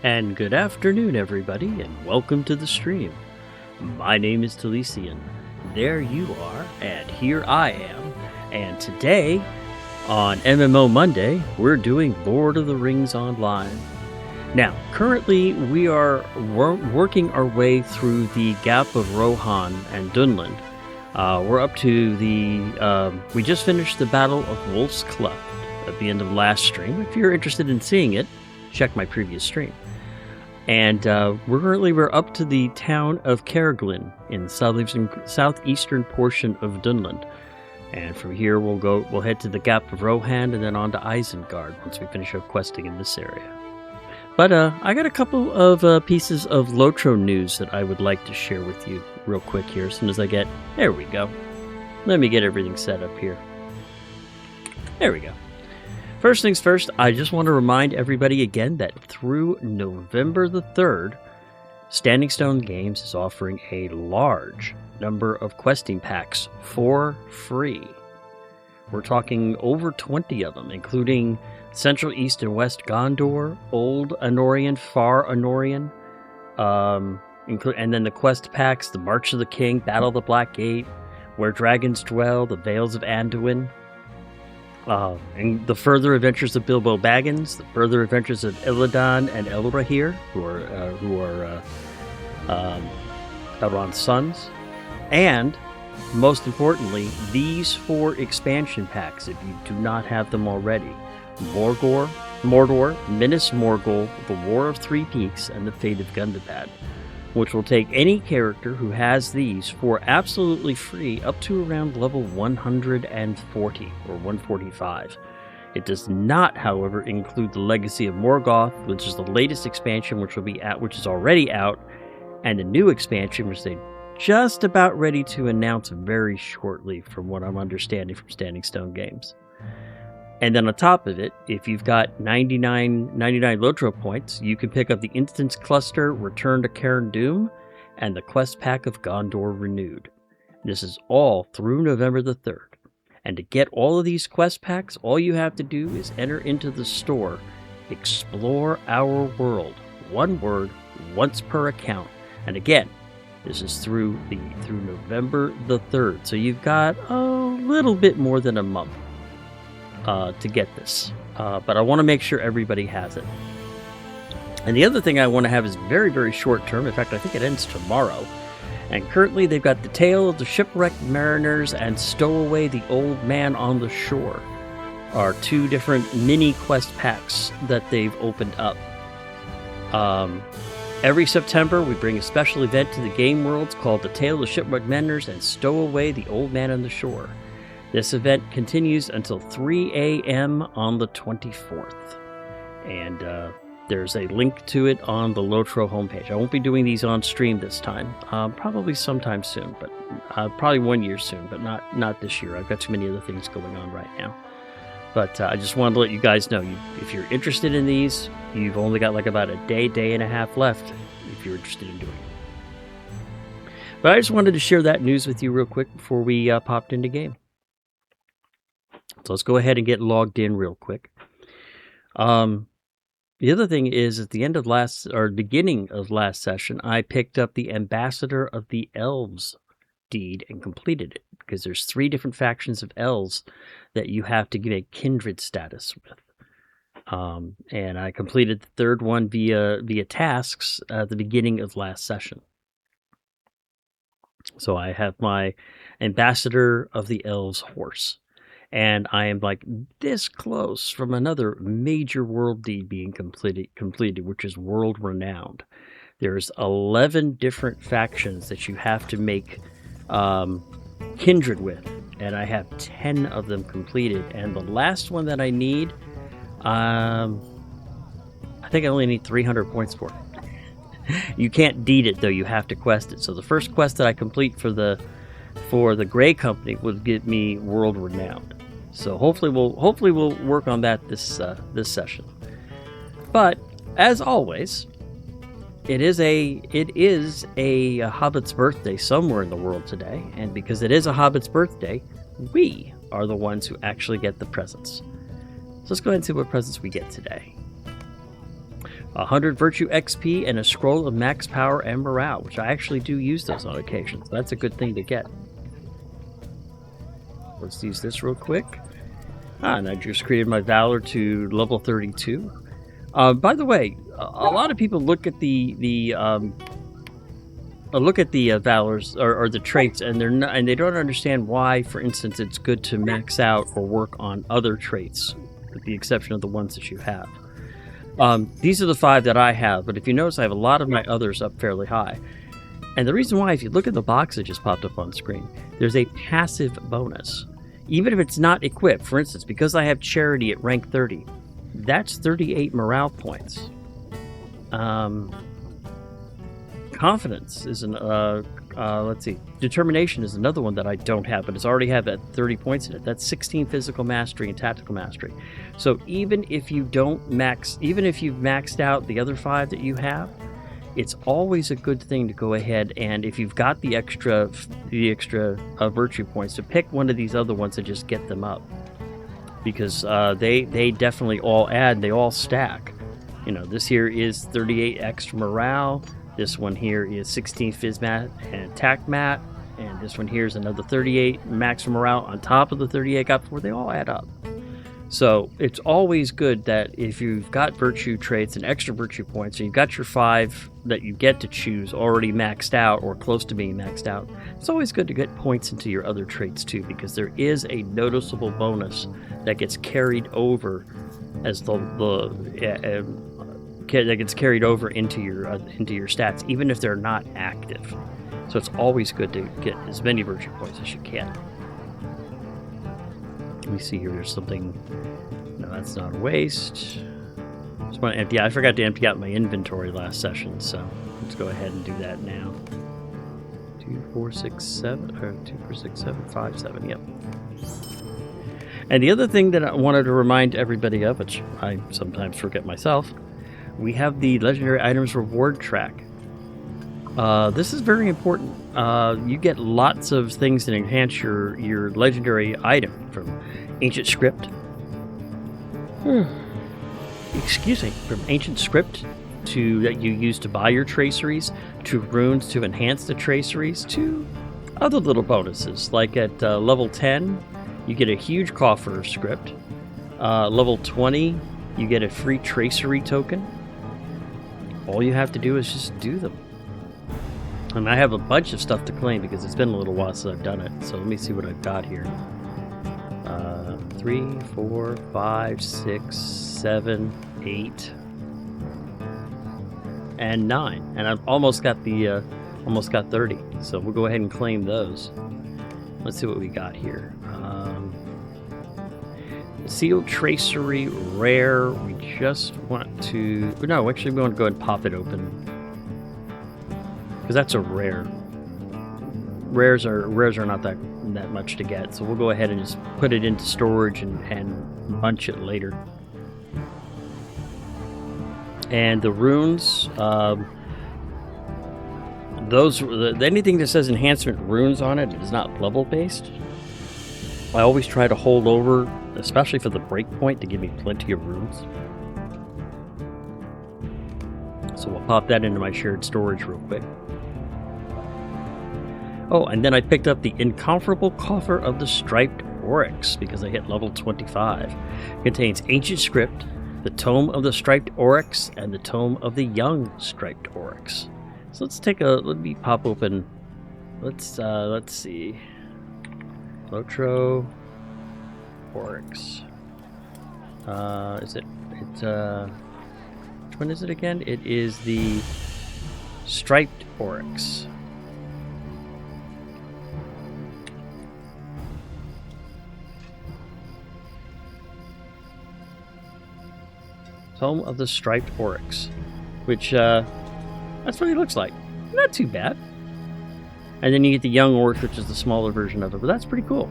And good afternoon, everybody, and welcome to the stream. My name is Talisian. There you are, and here I am. And today, on MMOnday, we're doing Lord of the Rings Online. Now, currently, we are working our way through the Gap of Rohan and Duneland. We're up to the... we just finished the Battle of Wolf's Cleft at the end of last stream. If you're interested in seeing it, check my previous stream. And we're up to the town of Kerriglin in the southeastern portion of Duneland. And from here we'll head to the Gap of Rohan and then on to Isengard once we finish up questing in this area. But I got a couple of pieces of LOTRO news that I would like to share with you real quick here as soon as I get... There we go. Let me get everything set up here. There we go. First things first, I just want to remind everybody again that through November the 3rd, Standing Stone Games is offering a large number of questing packs for free. We're talking over 20 of them, including Central, East, and West Gondor, Old Anorian, Far Anorian, and then the quest packs, the March of the King, Battle of the Black Gate, Where Dragons Dwell, the Vales of Anduin, and the further adventures of Bilbo Baggins, the further adventures of Illidan and Elrohir, who are Elrond's sons, and most importantly, these 4 expansion packs, if you do not have them already: Mordor, Minas Morgul, the War of Three Peaks, and the Fate of Gundabad, which will take any character who has these for absolutely free up to around level 140 or 145. It does not, however, include the Legacy of Morgoth, which is the latest expansion, which is already out, and the new expansion, which they're just about ready to announce very shortly, from what I'm understanding from Standing Stone Games. And then on top of it, if you've got 99 LOTRO points, you can pick up the Instance Cluster, Return to Cairn Doom, and the Quest Pack of Gondor Renewed. This is all through November the 3rd. And to get all of these quest packs, all you have to do is enter into the store, Explore Our World, one word, once per account. And again, this is through November the 3rd. So you've got a little bit more than a month to get this, but I want to make sure everybody has it. And the other thing I want to have is very, very short term. In fact, I think it ends tomorrow. And currently they've got the Tale of the Shipwrecked Mariners and Stowaway the Old Man on the Shore are 2 different mini quest packs that they've opened up. Every September we bring a special event to the game worlds called the Tale of the Shipwrecked Mariners and Stowaway the Old Man on the Shore. This event continues until 3 a.m. on the 24th. And there's a link to it on the LOTRO homepage. I won't be doing these on stream this time. Probably sometime soon, but probably 1 year soon, but not this year. I've got too many other things going on right now. But I just wanted to let you guys know, if you're interested in these, you've only got like about a day and a half left if you're interested in doing it. But I just wanted to share that news with you real quick before we popped into game. So let's go ahead and get logged in real quick. The other thing is, at the end of beginning of last session, I picked up the Ambassador of the Elves deed and completed it, because there's 3 different factions of elves that you have to give a kindred status with. And I completed the 3rd one via tasks at the beginning of last session. So I have my Ambassador of the Elves horse. And I am like this close from another major world deed being completed, which is world renowned. There's 11 different factions that you have to make kindred with, and I have 10 of them completed. And the last one that I need, I think I only need 300 points for it. You can't deed it though; you have to quest it. So the first quest that I complete for the Grey Company will get me world renowned. So hopefully we'll work on that this session. But as always, it is a Hobbit's birthday somewhere in the world today, and because it is a Hobbit's birthday, we are the ones who actually get the presents. So let's go ahead and see what presents we get today. 100 virtue XP, and a scroll of max power and morale, which I actually do use those on occasion. So that's a good thing to get. Let's use this real quick. And I just created my Valor to level 32. By the way, a lot of people look at the Valors or the traits, and they don't understand why, for instance, it's good to max out or work on other traits, with the exception of the ones that you have. These are the 5 that I have, but if you notice, I have a lot of my others up fairly high. And the reason why, if you look at the box that just popped up on screen, there's a passive bonus. Even if it's not equipped, for instance, because I have Charity at rank 30, that's 38 morale points. Confidence is let's see. Determination is another one that I don't have, but it's already have at 30 points in it. That's 16 physical mastery and tactical mastery. So even if you even if you've maxed out the other 5 that you have, it's always a good thing to go ahead and, if you've got the extra virtue points, to pick one of these other ones and just get them up, because they definitely all add, they all stack. You know, this here is 38 extra morale. This one here is 16 phys mat and attack mat, and this one here is another 38 max morale on top of the 38 I got before. They all add up. So it's always good that if you've got virtue traits and extra virtue points, and you've got your 5 that you get to choose already maxed out or close to being maxed out, it's always good to get points into your other traits too, because there is a noticeable bonus that gets carried over as that gets carried over into your stats, even if they're not active. So it's always good to get as many virtue points as you can. Let me see here. There's something. No, that's not a waste. Just want to empty. I forgot to empty out my inventory last session, so let's go ahead and do that now. 2, 4, 6, 7, or 2, 4, 6, 7, 5, 7. Yep. And the other thing that I wanted to remind everybody of, which I sometimes forget myself, we have the Legendary Items Reward track. This is very important. You get lots of things that enhance your legendary item, from Ancient Script. Excuse me. From Ancient Script that you use to buy your traceries, to runes to enhance the traceries, to other little bonuses. Like at level 10, you get a huge coffer script. Level 20, you get a free tracery token. All you have to do is just do them. And I have a bunch of stuff to claim because it's been a little while since I've done it. So let me see what I've got here. 3, 4, 5, 6, 7, 8, and 9. And I've almost got 30. So we'll go ahead and claim those. Let's see what we got here. Sealed Tracery Rare. We just want to... No, actually we want to go ahead and pop it open, because that's a rare. Rares are not that much to get, so we'll go ahead and just put it into storage and bunch it later. And the runes, anything that says enhancement runes on it is not level based. I always try to hold over, especially for the breakpoint, to give me plenty of runes. So we'll pop that into my shared storage real quick. Oh, and then I picked up the Incomparable Coffer of the Striped Oryx, because I hit level 25. It contains Ancient Script, the Tome of the Striped Oryx, and the Tome of the Young Striped Oryx. So let me pop open, let's see. LOTRO Oryx. Which one is it again? It is the Striped Oryx. Tome of the Striped Oryx, which that's what he looks like. Not too bad. And then you get the Young Oryx, which is the smaller version of it, but that's pretty cool.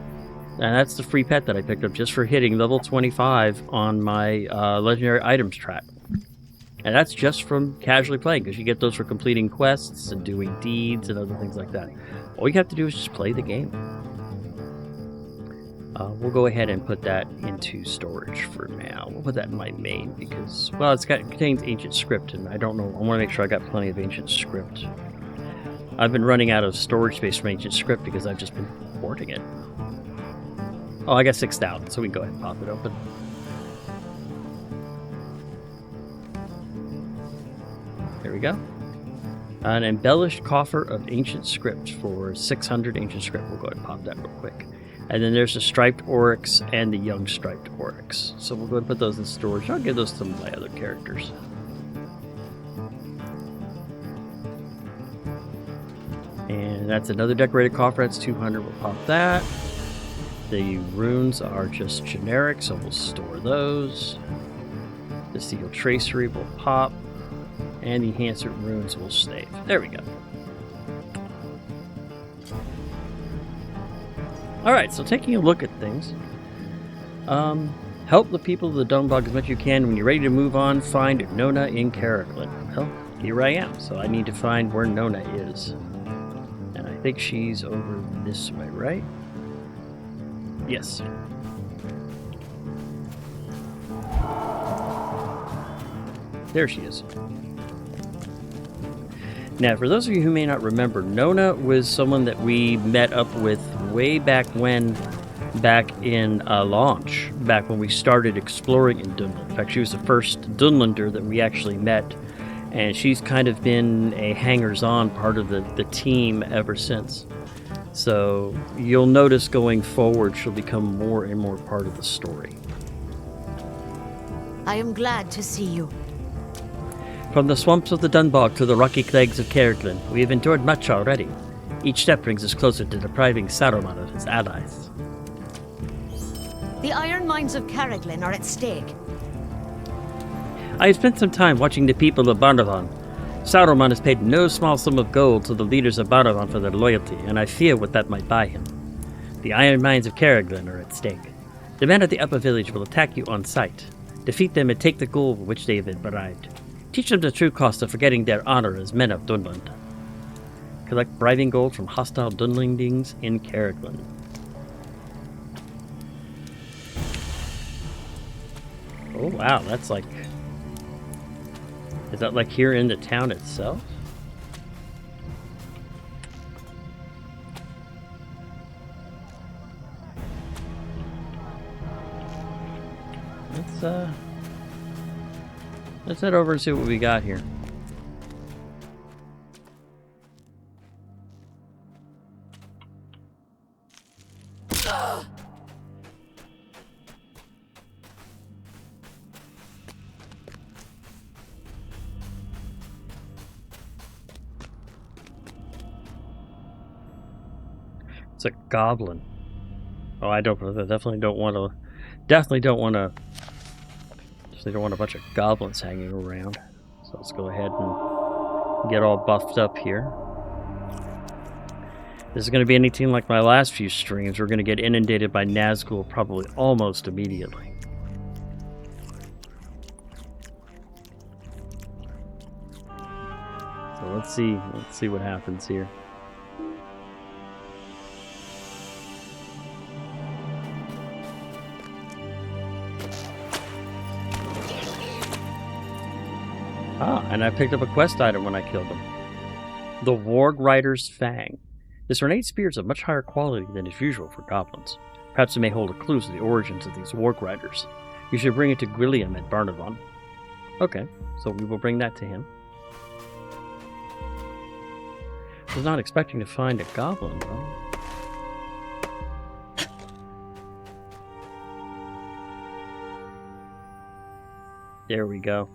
And that's the free pet that I picked up just for hitting level 25 on my Legendary Items track. And that's just from casually playing, because you get those for completing quests and doing deeds and other things like that. All you have to do is just play the game. We'll go ahead and put that into storage for now. We'll put that in my main because, well, it contains ancient script, and I don't know. I want to make sure I got plenty of ancient script. I've been running out of storage space from ancient script because I've just been hoarding it. Oh, I got 6,000, so we can go ahead and pop it open. There we go. An embellished coffer of ancient script for 600 ancient script. We'll go ahead and pop that real quick. And then there's the striped oryx and the young striped oryx. So we'll go ahead and put those in storage. I'll give those to my other characters. And that's another decorated coffer. That's 200. We'll pop that. The runes are just generic, so we'll store those. The steel tracery will pop. And the enhancer runes will stay. There we go. Alright, so taking a look at things. Help the people of the Dunebog as much as you can. When you're ready to move on, find Nona in Carrickland. Well, here I am, so I need to find where Nona is. And I think she's over this way, right? Yes. There she is. Now, for those of you who may not remember, Nona was someone that we met up with way back when, back in launch, back when we started exploring in Duneland. In fact, she was the first Dunelander that we actually met, and she's kind of been a hangers-on part of the team ever since. So you'll notice going forward, she'll become more and more part of the story. I am glad to see you. From the swamps of the Dunbog to the rocky crags of Carrickland, we have endured much already. Each step brings us closer to depriving Saurman of his allies. The iron mines of Carrickland are at stake. I have spent some time watching the people of Baranavon. Saurman has paid no small sum of gold to the leaders of Baranavon for their loyalty, and I fear what that might buy him. The iron mines of Carrickland are at stake. The men at the upper village will attack you on sight. Defeat them and take the gold for which they have been bribed. Teach them the true cost of forgetting their honor as men of Duneland. Collect bribing gold from hostile Dunelandings in Carrickland. Oh wow, that's like... Is that like here in the town itself? Let's head over and see what we got here. It's a goblin. Oh, I definitely don't want a bunch of goblins hanging around. So let's go ahead and get all buffed up here. This is going to be anything like my last few streams. We're going to get inundated by Nazgul probably almost immediately. So let's see what happens here. Ah, and I picked up a quest item when I killed him. The Warg Rider's Fang. This ornate spear is of much higher quality than is usual for goblins. Perhaps it may hold a clue to the origins of these Warg Riders. You should bring it to Gwilliam at Baranavon. Okay, so we will bring that to him. I was not expecting to find a goblin, though. There we go.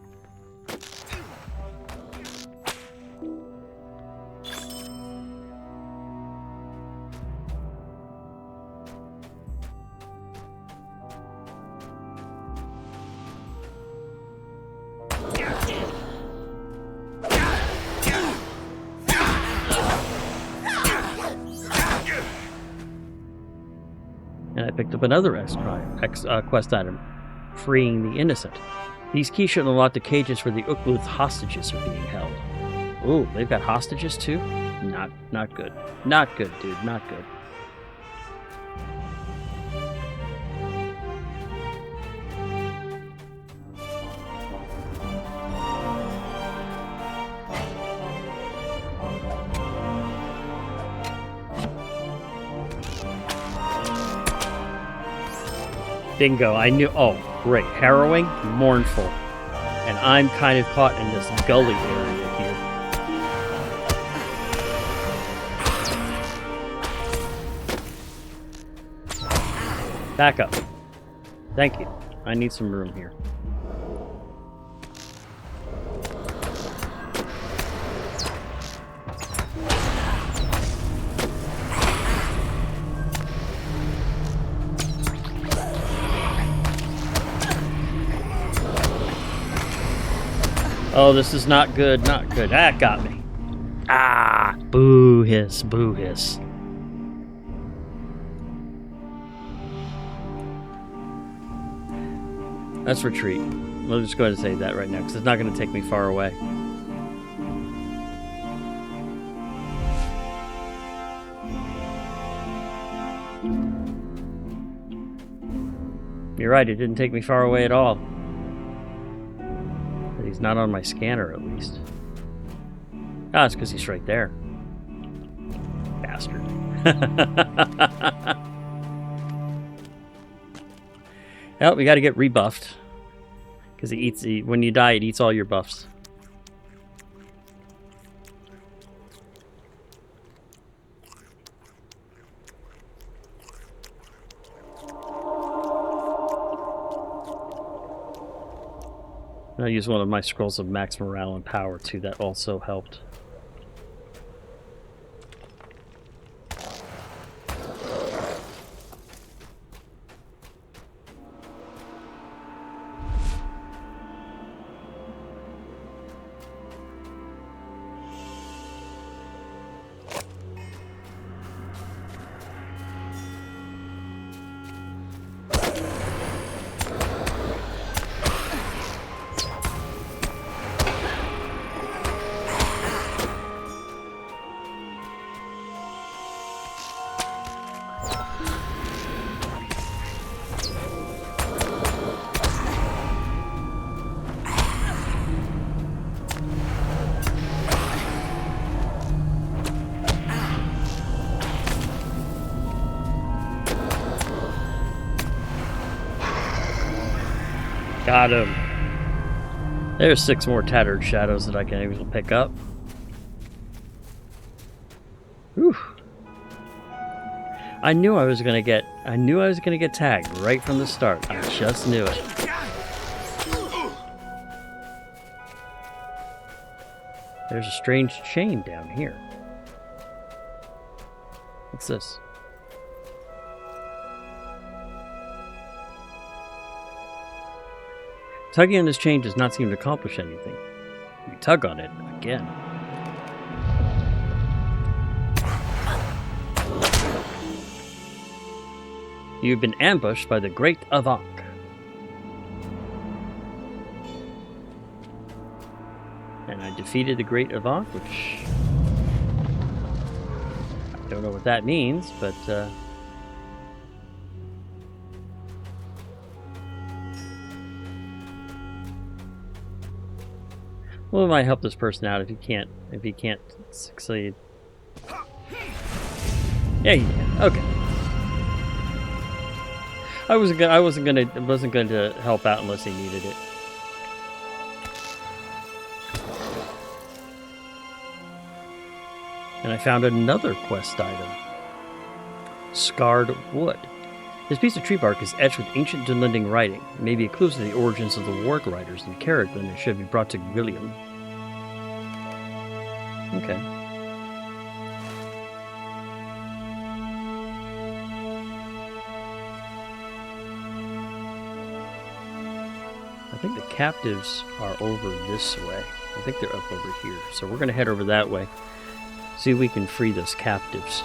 And I picked up another quest item, freeing the innocent. These keys should unlock the cages where the Ukluth hostages are being held. Ooh, they've got hostages too? Not good. Not good, dude. Not good. Bingo. I knew. Oh, great. Harrowing, mournful. And I'm kind of caught in this gully area here. Back up. Thank you. I need some room here. Oh, this is not good, not good. That got me. Ah, boo hiss, boo hiss. Let's retreat. We'll just go ahead and say that right now, because it's not going to take me far away. You're right, it didn't take me far away at all. He's not on my scanner, at least. Ah, it's because he's right there. Bastard. Well, we got to get rebuffed. Because when you die, it eats all your buffs. I used one of my scrolls of max morale and power too. That also helped. Got him. There's 6 more tattered shadows that I can able to pick up. Whew. I knew I was gonna get tagged right from the start. I just knew it. There's a strange chain down here. What's this? Tugging on this chain does not seem to accomplish anything. We tug on it again. You've been ambushed by the Great Avak. And I defeated the Great Avak, which I don't know what that means, but well, it might help this person out if he can't succeed. Yeah, he can. Okay. I wasn't going to help out unless he needed it. And I found another quest item. Scarred wood. This piece of tree bark is etched with ancient Duneland writing. It may be a clue to the origins of the warg riders in Carrickland and should be brought to William. Okay. I think the captives are over this way. I think they're up over here. So we're going to head over that way. See if we can free those captives.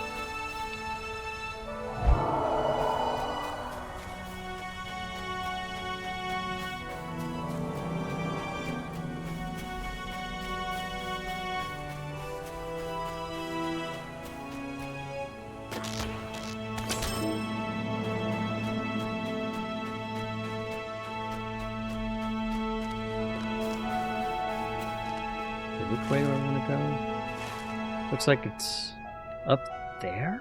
Which way do I want to go? Looks like it's up there?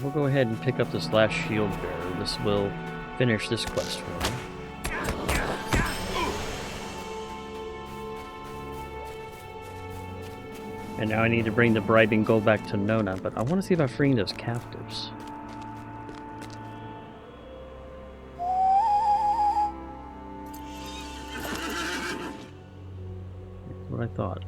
we'll go ahead and pick up this last shield bearer. This will finish this quest for me. And now I need to bring the bribing gold back to Nona, but I want to see about freeing those captives. That's what I thought.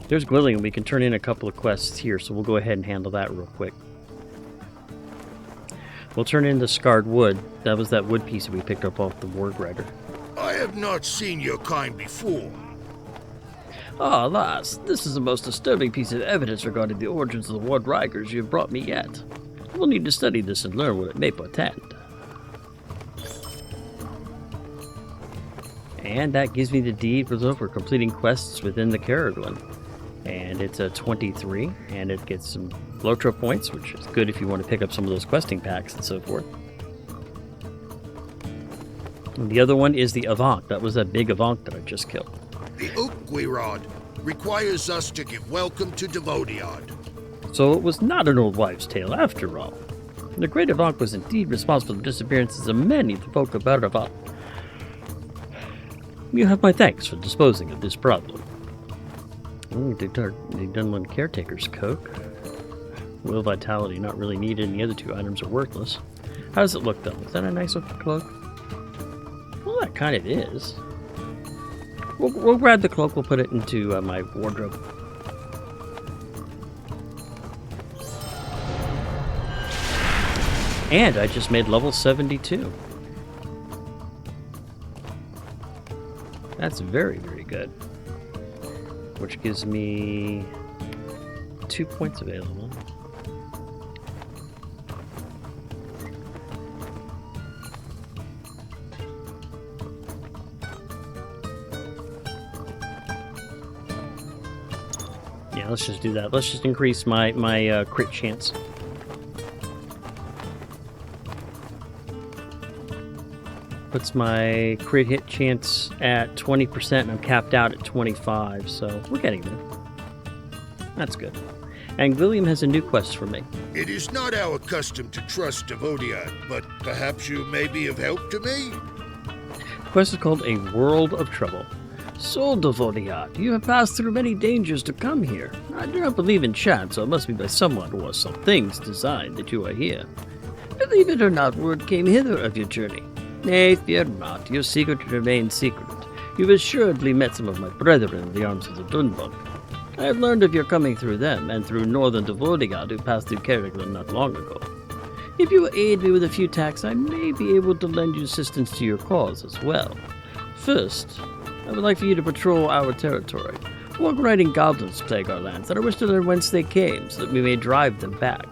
There's Gwillian. We can turn in a couple of quests here, so we'll go ahead and handle that real quick. We'll turn in the scarred wood. That was that wood piece that we picked up off the Warg Rider. I have not seen your kind before. Ah, alas, this is the most disturbing piece of evidence regarding the origins of the Warg Riders you have brought me yet. We'll need to study this and learn what it may portend. And that gives me the deed for completing quests within the Caraglen. And it's a 23, and it gets some LOTRO points, which is good if you want to pick up some of those questing packs and so forth. And the other one is the Avant. That was that big Avant that I just killed. The Ukwirod requires us to give welcome to Devodiad. So it was not an old wives' tale after all. The great Avant was indeed responsible for the disappearances of many of the folk of Baranavon. You have my thanks for disposing of this problem. Oh, the Duneland Caretaker's Coke. Will Vitality, not really needed, and the other two items are worthless. How does it look, though? Is that a nice looking cloak? Well, that kind of is. We'll grab the cloak, we'll put it into my wardrobe. And I just made level 72. That's very, very good. Which gives me 2 points available. Yeah, let's just do that. Let's just increase my crit chance. Puts my crit hit chance at 20%, and I'm capped out at 25, so we're getting there. That's good. And William has a new quest for me. It is not our custom to trust Devodiad, but perhaps you may be of help to me? The quest is called A World of Trouble. So, Devodiad, you have passed through many dangers to come here. I do not believe in chance, so it must be by someone or some things designed that you are here. Believe it or not, word came hither of your journey. Nay, fear not, your secret remains secret. You've assuredly met some of my brethren in the arms of the Duneland. I have learned of your coming through them, and through northern Devodiad, who passed through Caraglen not long ago. If you will aid me with a few tasks, I may be able to lend you assistance to your cause as well. First, I would like for you to patrol our territory. Walk riding goblins plague our lands, and I wish to learn whence they came, so that we may drive them back.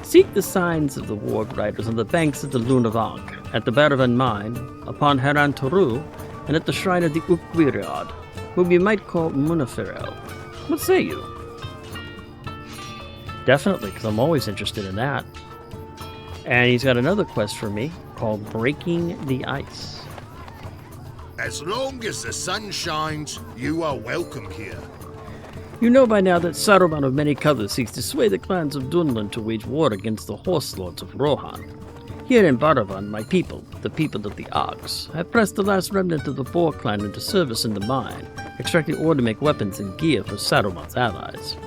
Seek the signs of the Warg Riders on the banks of the Baranavon, at the Baranavon mine, upon thru, and at the shrine of the Ukwirod, whom you might call Munaferel. What say you? Definitely, because I'm always interested in that. And he's got another quest for me called Breaking the Ice. As long as the sun shines, you are welcome here. You know by now that Saurman of many colors seeks to sway the clans of Duneland to wage war against the horse lords of Rohan. Here in Baranavon, my people, the people of the Ox, have pressed the last remnant of the Boar clan into service in the mine, extracting ore to make weapons and gear for Saruman's allies.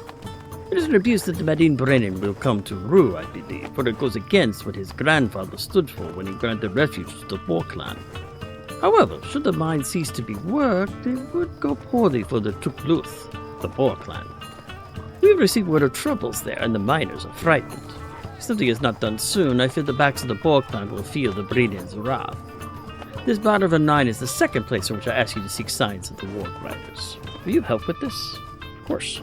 It is an abuse that the Madine Brennan will come to rue, I believe, for it goes against what his grandfather stood for when he granted refuge to the Boar clan. However, should the mine cease to be worked, it would go poorly for the Tukluth, the Boar clan. We have received word of troubles there, and the miners are frightened. If something is not done soon, I fear the backs of the Boar clan will feel the Brenan's wrath. This Baranavon 9 is the second place in which I ask you to seek signs of the Warg Riders. Will you help with this? Of course.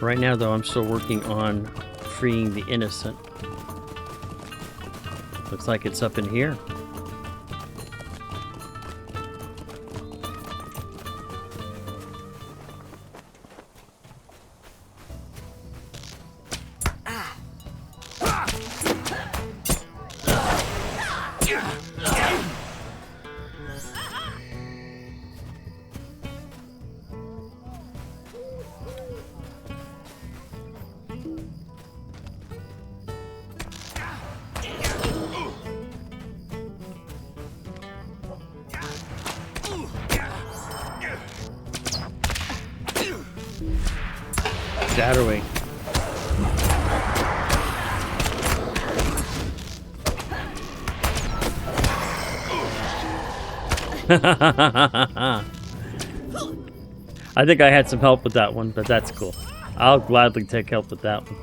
Right now, though, I'm still working on freeing the innocent. Looks like it's up in here. Shadowing. I think I had some help with that one, but that's cool. I'll gladly take help with that one.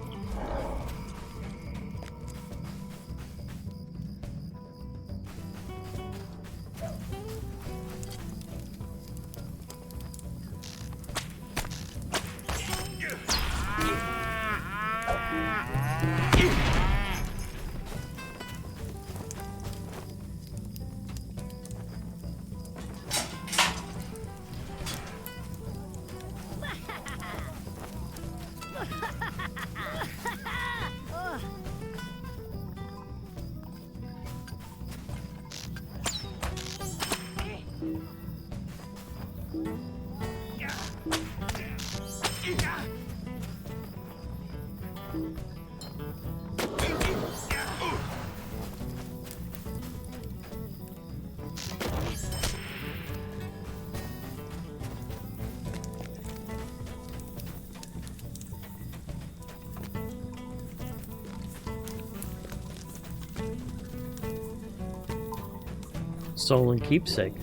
Soul and keepsake.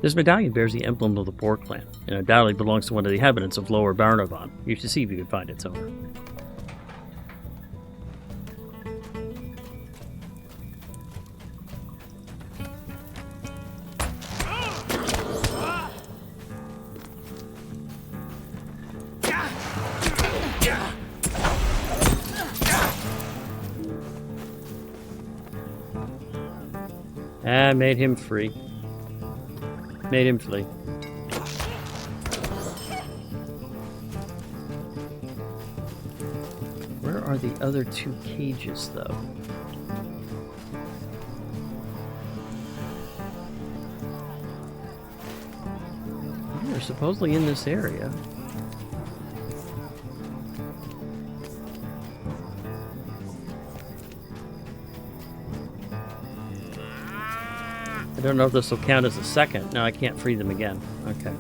This medallion bears the emblem of the Boar clan, and undoubtedly belongs to one of the inhabitants of Lower Baranavon. You should see if you can find its owner. Ah, made him free. Made him flee. Where are the other two cages, though? They're supposedly in this area. I don't know if this will count as a second. No, I can't free them again. Okay.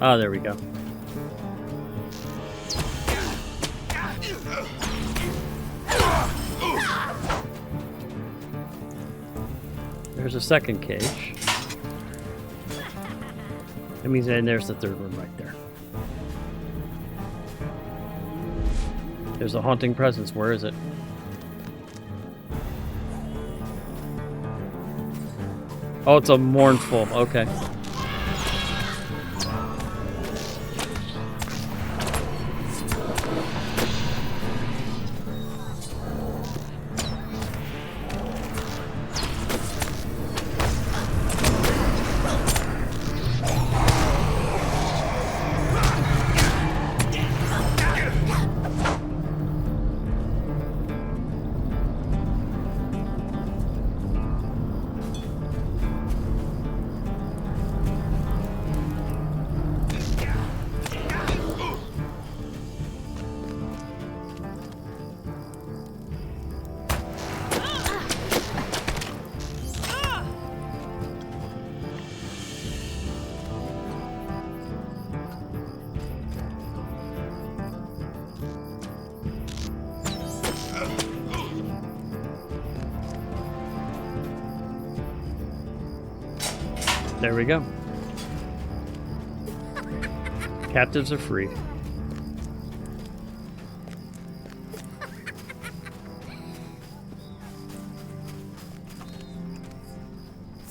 Oh, there we go. There's a second cage. That means then there's the third one right there. There's a haunting presence. Where is it? Oh, it's a mournful. Okay. There we go. Captives are free.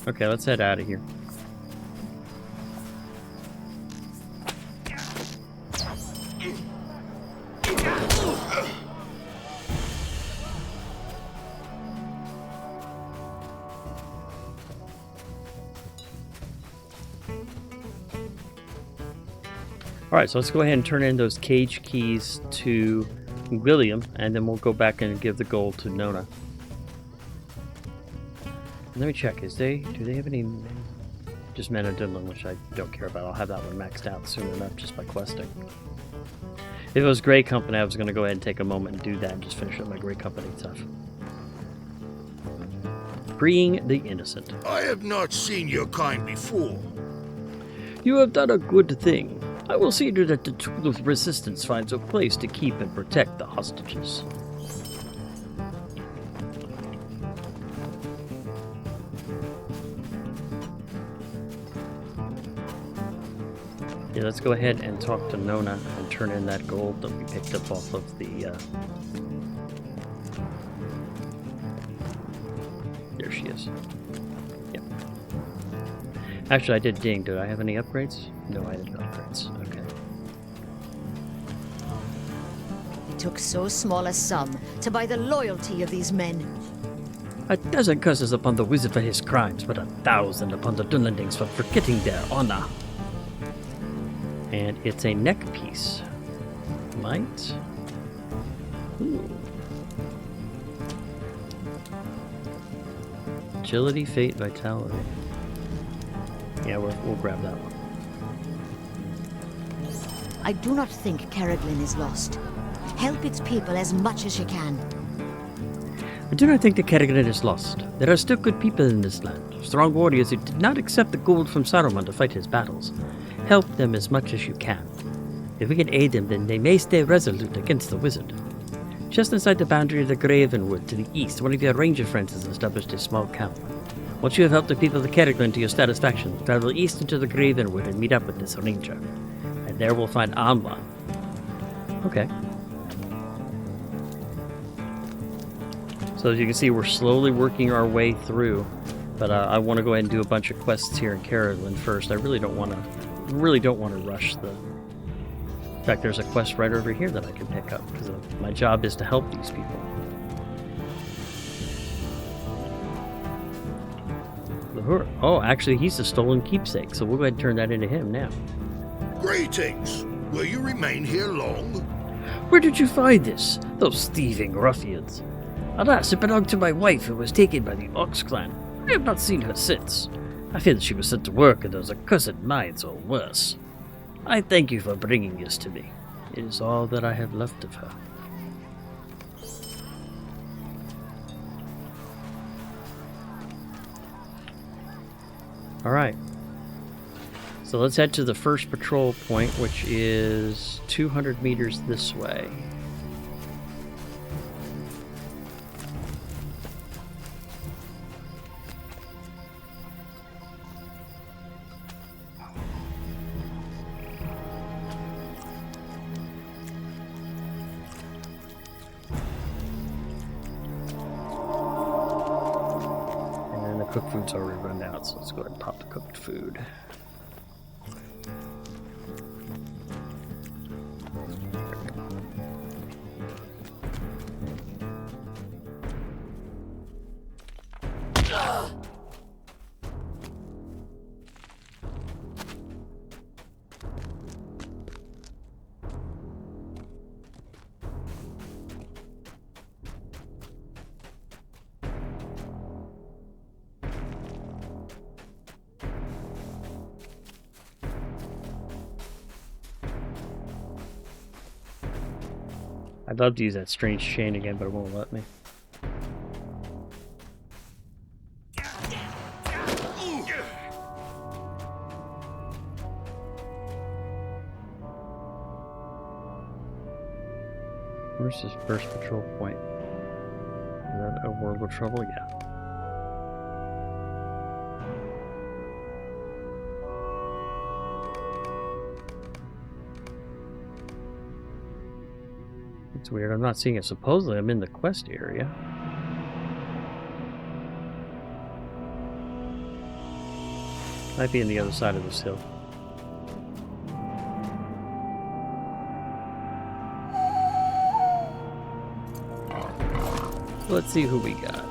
Okay, let's head out of here. Alright, so let's go ahead and turn in those cage keys to William, and then we'll go back and give the gold to Nona. Let me check, do they have any just men of Duneland, which I don't care about. I'll have that one maxed out soon enough just by questing. If it was Grey Company, I was going to go ahead and take a moment and do that and just finish up my Grey Company stuff. Freeing the innocent. I have not seen your kind before. You have done a good thing. I will see to that the Tool of Resistance finds a place to keep and protect the hostages. Yeah, let's go ahead and talk to Nona and turn in that gold that we picked up off of the, There she is. Yep. Actually, I did ding. Do I have any upgrades? No, I didn't upgrades. Okay. It took so small a sum to buy the loyalty of these men. 1,000 curses upon the wizard for his crimes, but 1,000 upon the Dunelandings for forgetting their honor. And it's a neck piece. Might? Ooh. Agility, fate, vitality. Yeah, we'll grab that one. I do not think Caroglin is lost. Help its people as much as you can. I do not think the Kerrigan is lost. There are still good people in this land, strong warriors who did not accept the gold from Saurman to fight his battles. Help them as much as you can. If we can aid them, then they may stay resolute against the wizard. Just inside the boundary of the Gravenwood to the east, one of your ranger friends has established a small camp. Once you have helped the people of Kerrigan to your satisfaction, travel east into the Gravenwood and meet up with this ranger. And there we'll find Amla. Okay. So as you can see, we're slowly working our way through, but I want to go ahead and do a bunch of quests here in Kerrigan first. I really don't want to rush the. In fact, there's a quest right over here that I can pick up because my job is to help these people. Oh, actually, he's the stolen keepsake, so we'll go ahead and turn that into him now. Greetings. Will you remain here long? Where did you find this? Those thieving ruffians. Alas, it belonged to my wife who was taken by the Ox clan. I have not seen her since. I fear that she was sent to work in those accursed mines or worse. I thank you for bringing this to me. It is all that I have left of her. Alright. So let's head to the first patrol point, which is 200 meters this way. Cooked food's already run out, so let's go ahead and pop the cooked food. I'd love to use that strange chain again, but it won't let me. Where's this first patrol point? Is that a world of trouble? Yeah. It's weird, I'm not seeing it. Supposedly I'm in the quest area. Might be on the other side of this hill. Let's see who we got.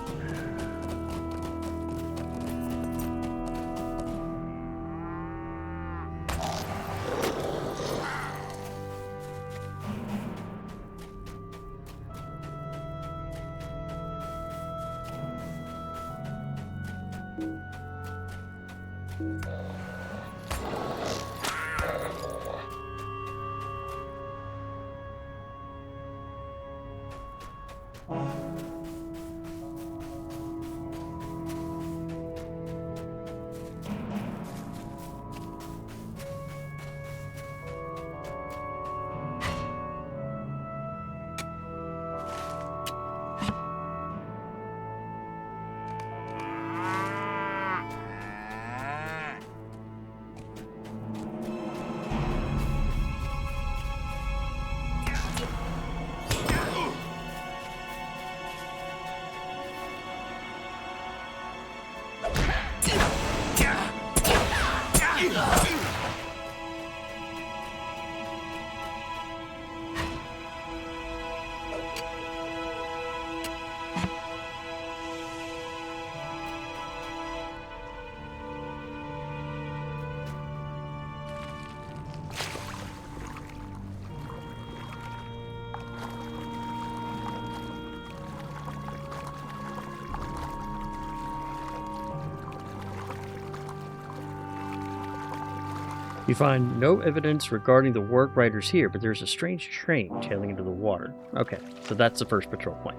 You find no evidence regarding the work riders here, but there's a strange train tailing into the water. Okay, so that's the first patrol point.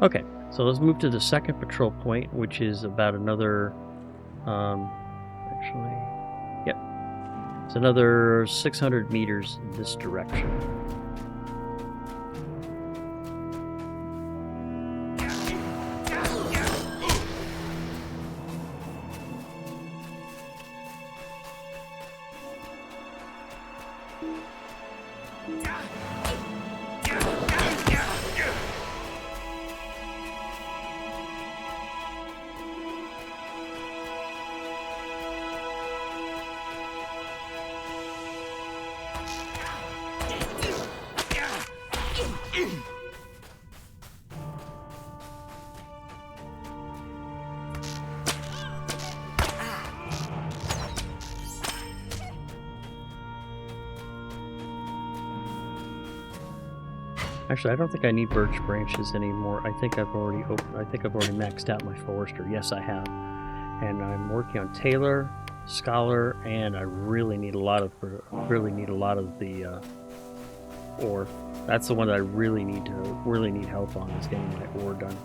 Okay, so let's move to the second patrol point, which is about another, yep. It's another 600 meters this direction. Actually, I don't think I need birch branches anymore. I think I've already maxed out my forester. Yes, I have. And I'm working on Tailor, Scholar, and I really need a lot of the ore. That's the one that I really need help on, is getting my ore done.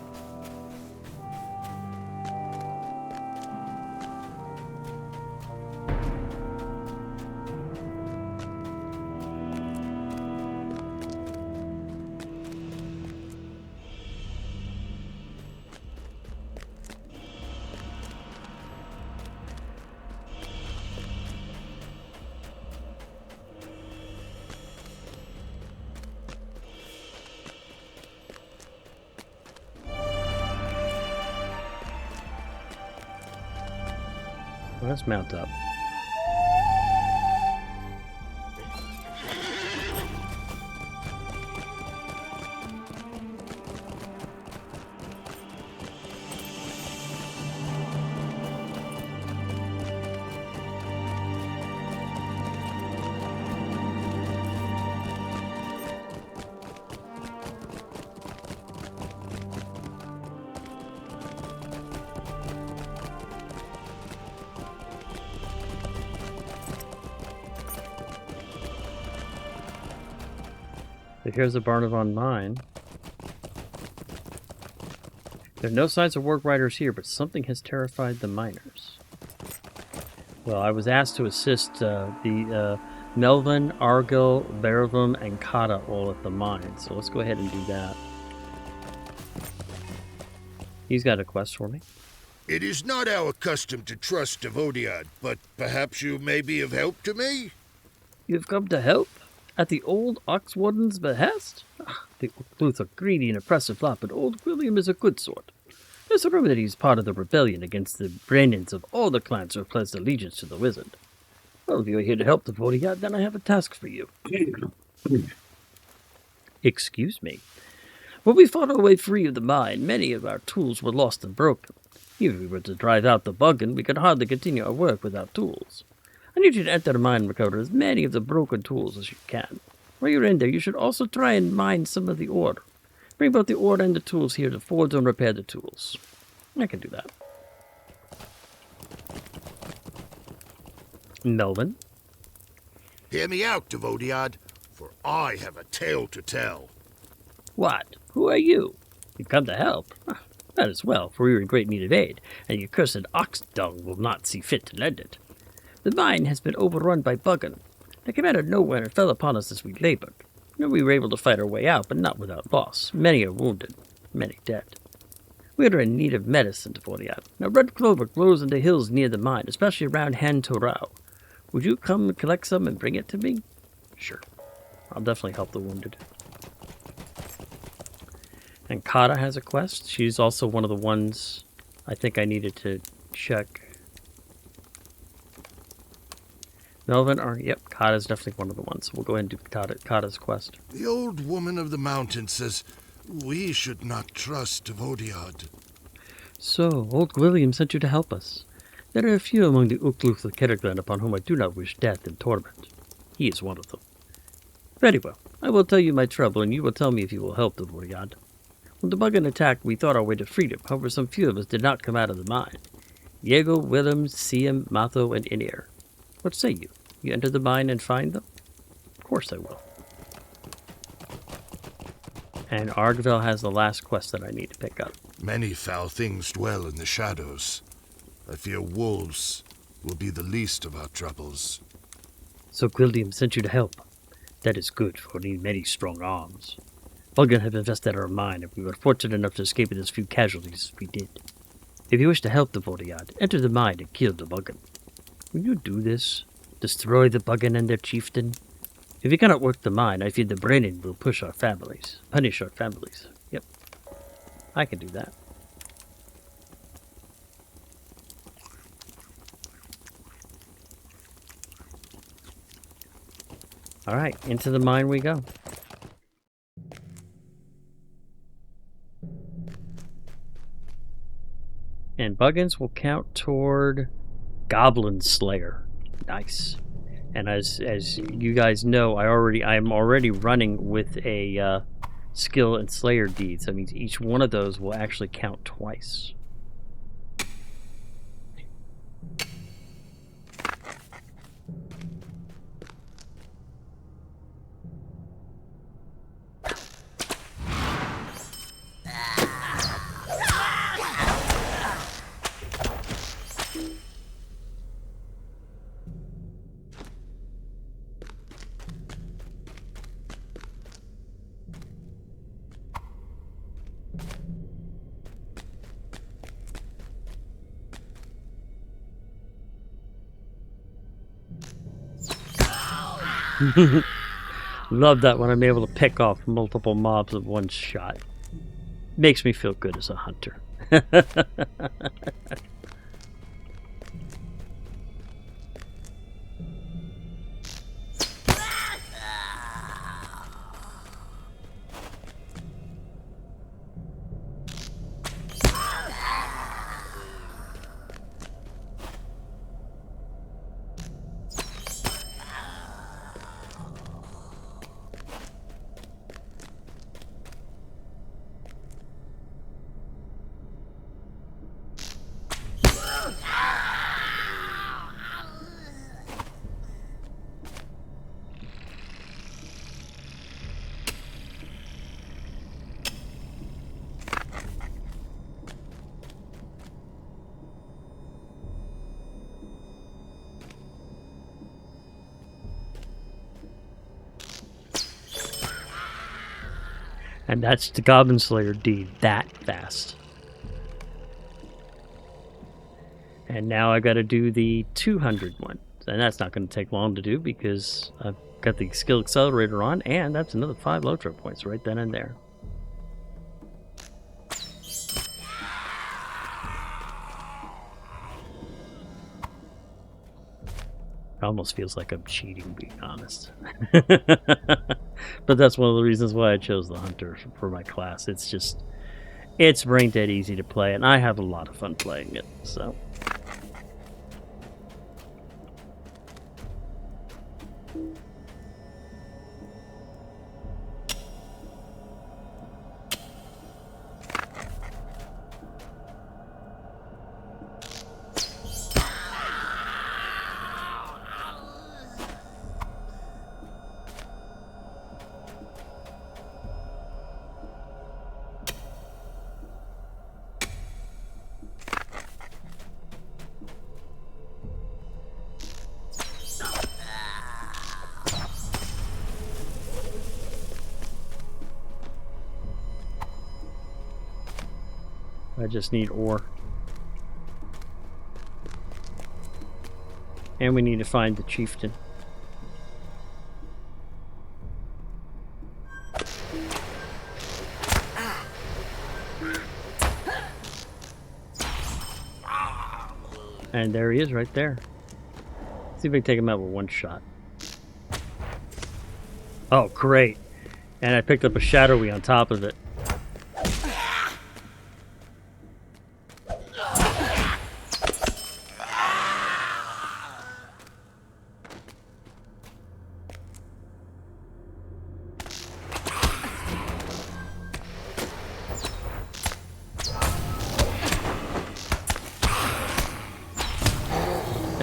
Well, let's mount up. So here's the Baranavon mine. There are no signs of work riders here, but something has terrified the miners. Well, I was asked to assist the Melvin, Argyle, Baranavon, and Kata all at the mine, so let's go ahead and do that. He's got a quest for me. It is not our custom to trust Devodiad, but perhaps you may be of help to me? You've come to help? At the old Oxwarden's behest? The Bluths are greedy and oppressive lot, but old William is a good sort. There's a rumor that he's part of the rebellion against the Brennans of all the clans who have pledged allegiance to the wizard. Well, if you're here to help the bodyguard, then I have a task for you. Excuse me. When we fought our way free of the mine, many of our tools were lost and broken. If we were to drive out the buggin, we could hardly continue our work without tools. I need you to enter the mine and recover as many of the broken tools as you can. While you're in there, you should also try and mine some of the ore. Bring both the ore and the tools here to forge and repair the tools. I can do that. Melvin? Hear me out, Devodiad, for I have a tale to tell. What? Who are you? You've come to help. That is well, for we are in great need of aid, and your cursed ox dung will not see fit to lend it. The mine has been overrun by buggin. They came out of nowhere and fell upon us as we labored. We were able to fight our way out, but not without loss. Many are wounded, many dead. We are in need of medicine, Devodiad. Now, red clover grows in the hills near the mine, especially around Han Torau. Would you come and collect some and bring it to me? Sure. I'll definitely help the wounded. And Kata has a quest. She's also one of the ones I think I needed to check. Melvin, yep, Kata's definitely one of the ones. We'll go ahead and do Kata's quest. The old woman of the mountain says we should not trust Devodiad. So, old William sent you to help us. There are a few among the Ukluth of Kerrigan upon whom I do not wish death and torment. He is one of them. Very well. I will tell you my trouble, and you will tell me if you will help Devodiad. When the Buggin attacked, we thought our way to freedom. However, some few of us did not come out of the mine. Diego, Willem, Siem, Matho, and Inir. What say you? You enter the mine and find them? Of course I will. And Argvel has the last quest that I need to pick up. Many foul things dwell in the shadows. I fear wolves will be the least of our troubles. So Gwildium sent you to help. That is good, for we need many strong arms. Buggin have invested our mine, and we were fortunate enough to escape with as few casualties as we did. If you wish to help the Vodiad, enter the mine and kill the Buggin. Will you do this? Destroy the Buggin and their chieftain? If you cannot work the mine, I fear the Brennan will punish our families. Yep. I can do that. Alright, into the mine we go. And Buggins will count toward Goblin Slayer. Nice. And as you guys know, I am already running with a skill and Slayer deed. So that means each one of those will actually count twice. Love that when I'm able to pick off multiple mobs with one shot. Makes me feel good as a hunter. And that's the Goblin Slayer deed that fast. And now I got to do the 200 one. And that's not going to take long to do because I've got the skill accelerator on, and that's another 5 LOTRO points right then and there. almost feels like I'm cheating, being honest. But that's one of the reasons why I chose the hunter for my class. It's brain dead easy to play, and I have a lot of fun playing it, so. I just need ore. And we need to find the chieftain. And there he is right there. See if I can take him out with one shot. Oh, great. And I picked up a shadowy on top of it.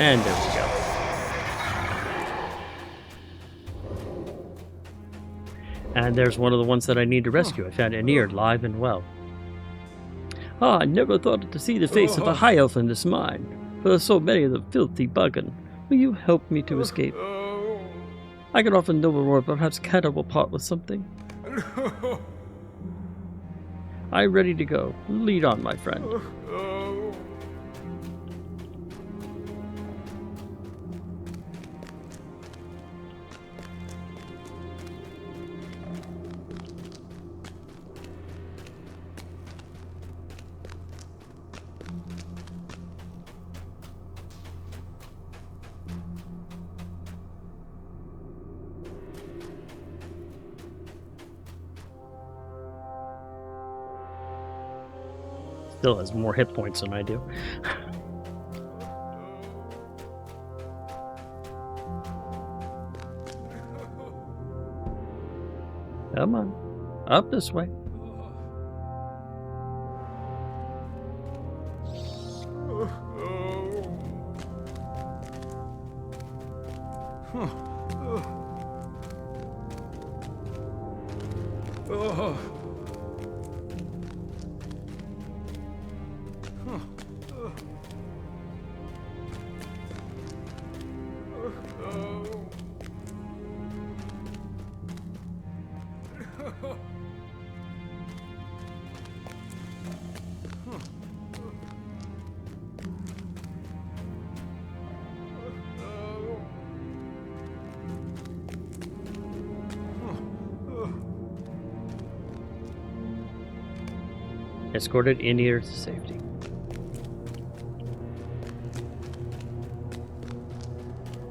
And there we go. And there's one of the ones that I need to rescue. I found Aenir live and well. I never thought to see the face of a high elf in this mine. There are so many of them filthy buggin. Will you help me to escape? I can offer no reward, but perhaps Kata will part with something. I'm ready to go. Lead on, my friend. Still has more hit points than I do. Come on. Up this way. Escorted Aenir to safety.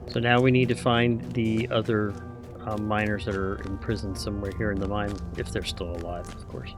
So now we need to find the other miners that are imprisoned somewhere here in the mine, if they're still alive, of course.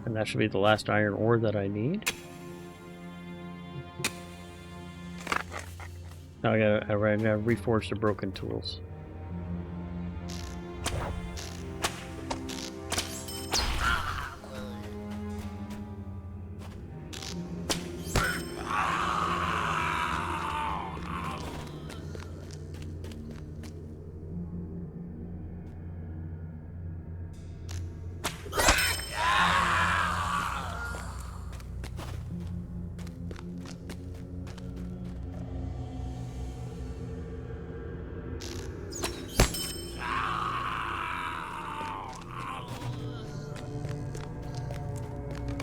And that should be the last iron ore that I need. Now I gotta reforge the broken tools.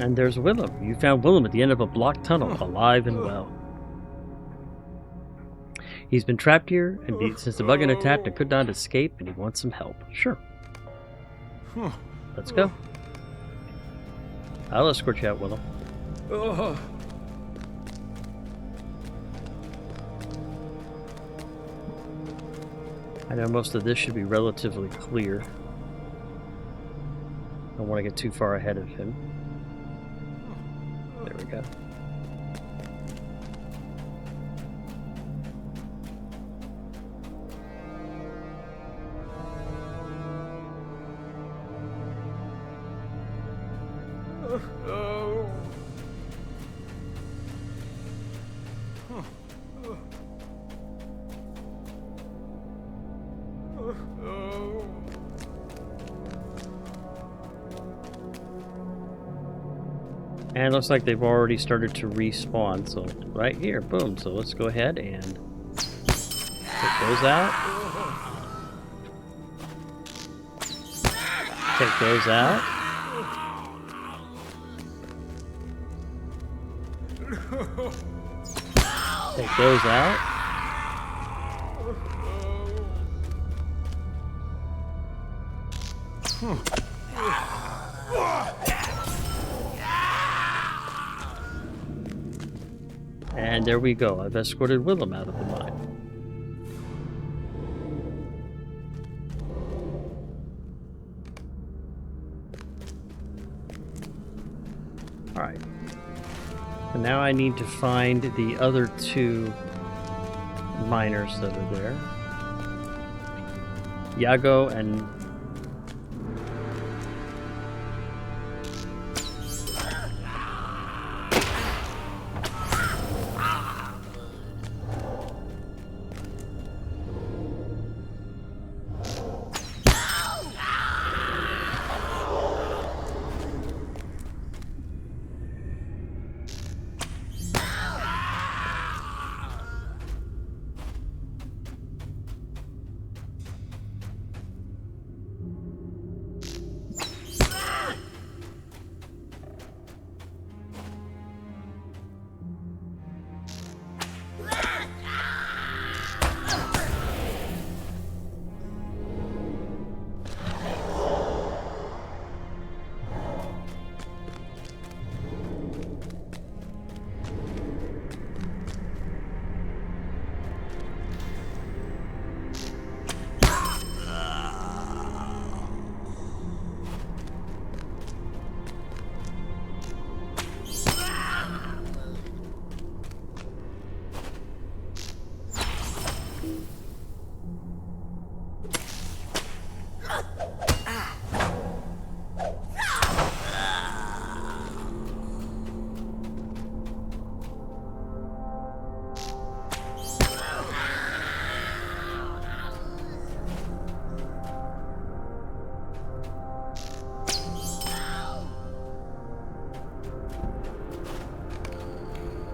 And there's Willem. You found Willem at the end of a blocked tunnel, alive and well. He's been trapped here since the bug attacked and could not escape, and he wants some help. Sure. Let's go. I'll escort you out, Willem. I know most of this should be relatively clear. I don't want to get too far ahead of him. There we go. And it looks like they've already started to respawn, so right here, boom. So let's go ahead and take those out. Take those out. Take those out. And there we go. I've escorted Willem out of the mine. Alright. And now I need to find the other two miners that are there. Iago and...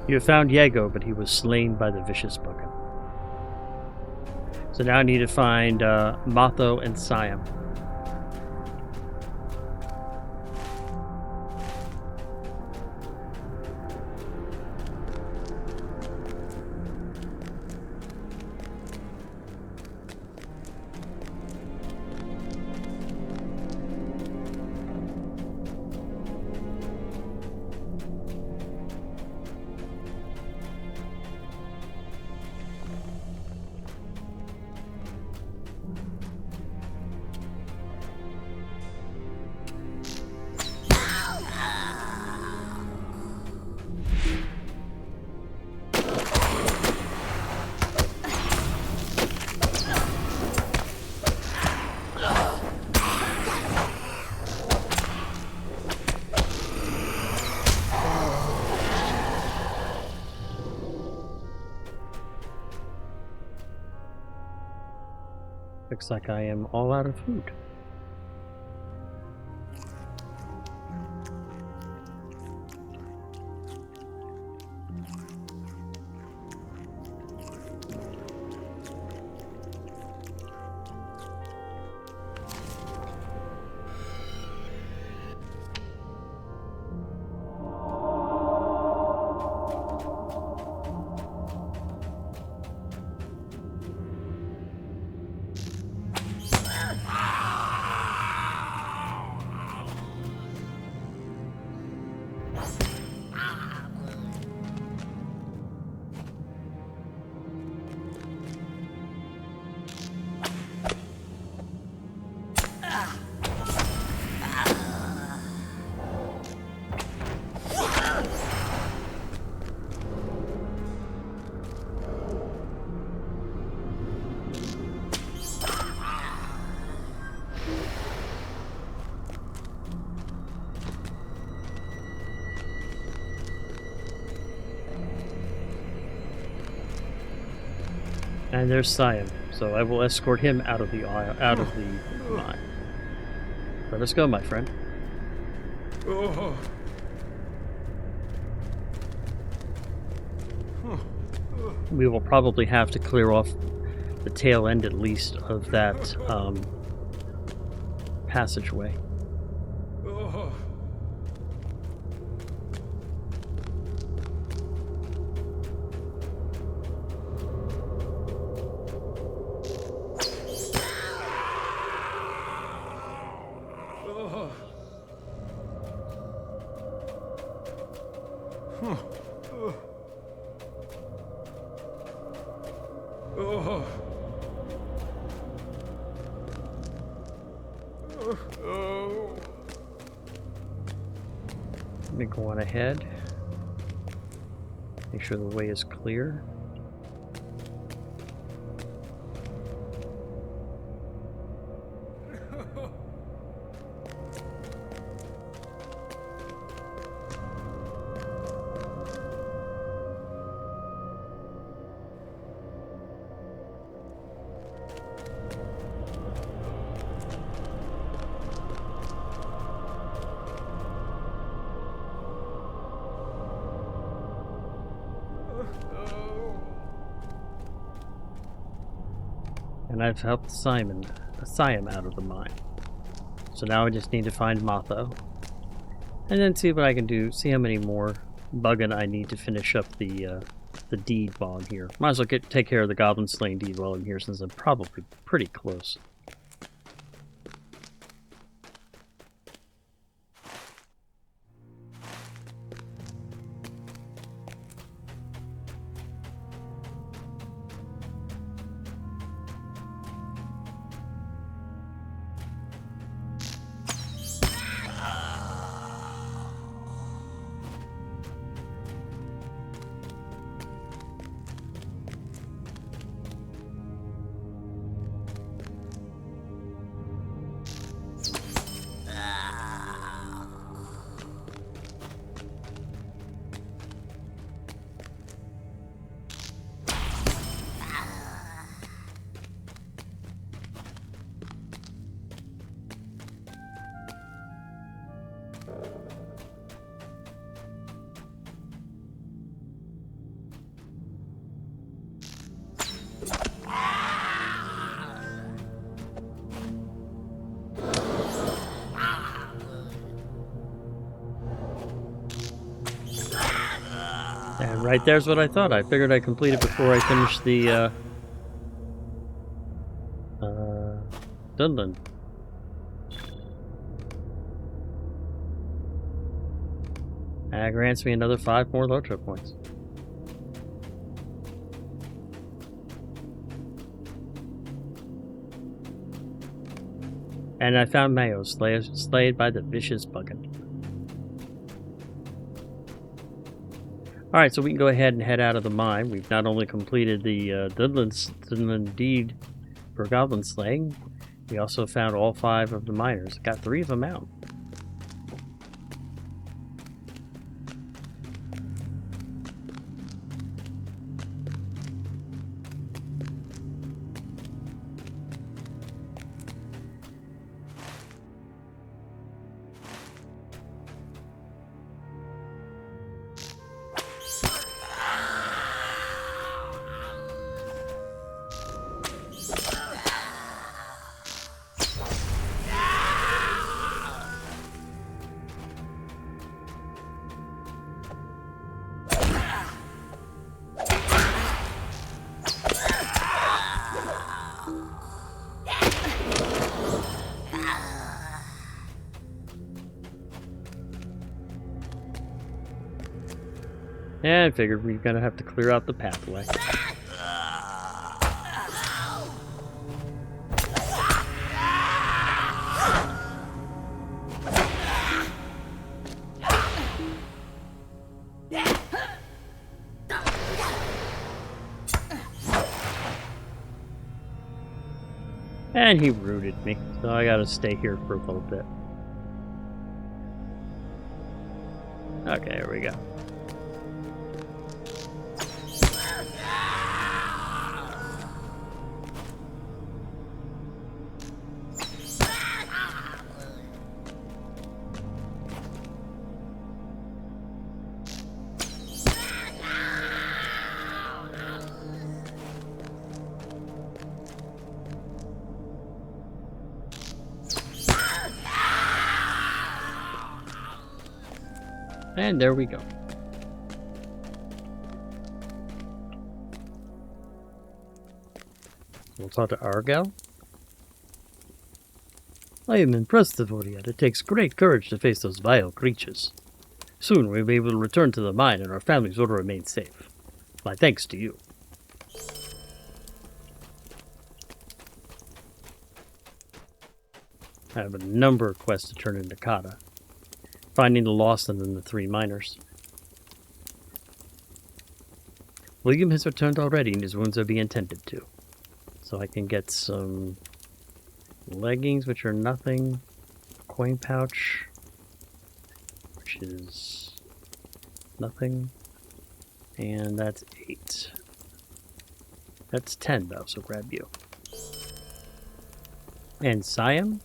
You have found Iago, but he was slain by the vicious bug. So now I need to find Matho and Siam. Looks like I am all out of food. And there's Siam, so I will escort him out of the mine. Let us go, my friend. We will probably have to clear off the tail end, at least, of that passageway. Let me go on ahead. Make sure the way is clear. And I've helped Siam out of the mine. So now I just need to find Matho. And then see what I can do, see how many more bugging I need to finish up the deed while I'm here. Might as well take care of the goblin slaying deed while I'm here, since I'm probably pretty close. And right there's what I thought. I figured I'd complete it before I finished the Duneland. That grants me another 5 more LOTRO points. And I found Mayo, slayed by the vicious buggin. Alright, so we can go ahead and head out of the mine. We've not only completed the Duneland deed for goblin slaying, we also found all 5 of the miners. Got 3 of them out. Yeah, I figured we're gonna have to clear out the pathway. And he rooted me, so I gotta stay here for a little bit. Okay, here we go. And there we go. We'll talk to Argyle. I am impressed, Devoriat. It takes great courage to face those vile creatures. Soon we'll be able to return to the mine and our families will remain safe. My thanks to you. I have a number of quests to turn into Kata. Finding the lost and then the 3 miners. William has returned already and his wounds are being tended to. So I can get some leggings, which are nothing. A coin pouch, which is nothing. And that's 8. That's 10 though, so grab you. And Siam?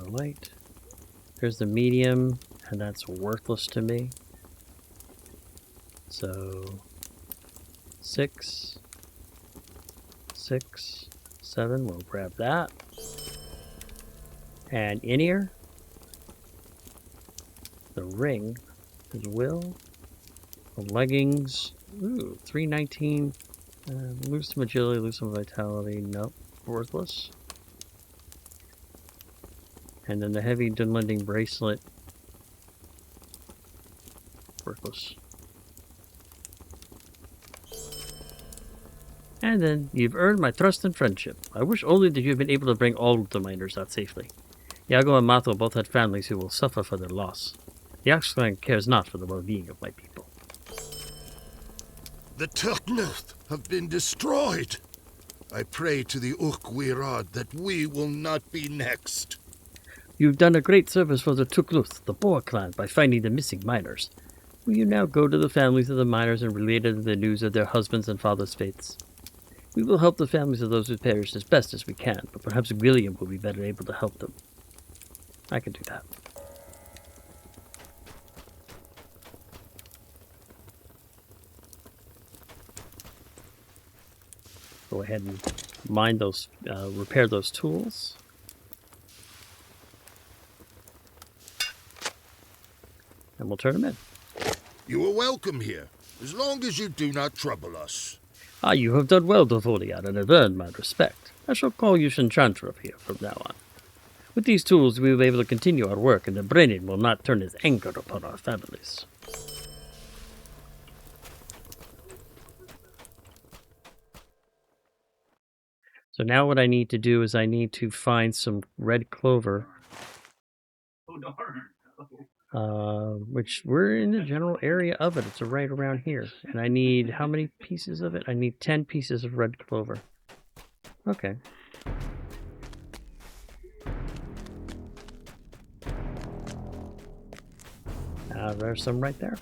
Light. There's the medium, and that's worthless to me. So 6, 6, 7, we'll grab that. And in here, the ring is will. The leggings, ooh, 319. Lose some agility, lose some vitality. Nope, worthless. And then the heavy Duneland bracelet, worthless. And then, you've earned my trust and friendship. I wish only that you had been able to bring all of the miners out safely. Iago and Mato both had families who will suffer for their loss. The Ox clan cares not for the well-being of my people. The Turkluth have been destroyed. I pray to the Urkwirad that we will not be next. You've done a great service for the Tukluth, the Boer clan, by finding the missing miners. Will you now go to the families of the miners and relay to them the news of their husbands' and fathers' fates? We will help the families of those who perished as best as we can, but perhaps William will be better able to help them. I can do that. Go ahead and mine those, repair those tools. And we'll turn them in. You are welcome here, as long as you do not trouble us. Ah, you have done well, Dovoliad, and have earned my respect. I shall call you Shanchantra here from now on. With these tools, we will be able to continue our work, and the Brennan will not turn his anger upon our families. So now what I need to do is I need to find some red clover. Which we're in the general area of it. It's right around here. And I need, how many pieces of it? I need 10 pieces of red clover. Okay. There's some right there.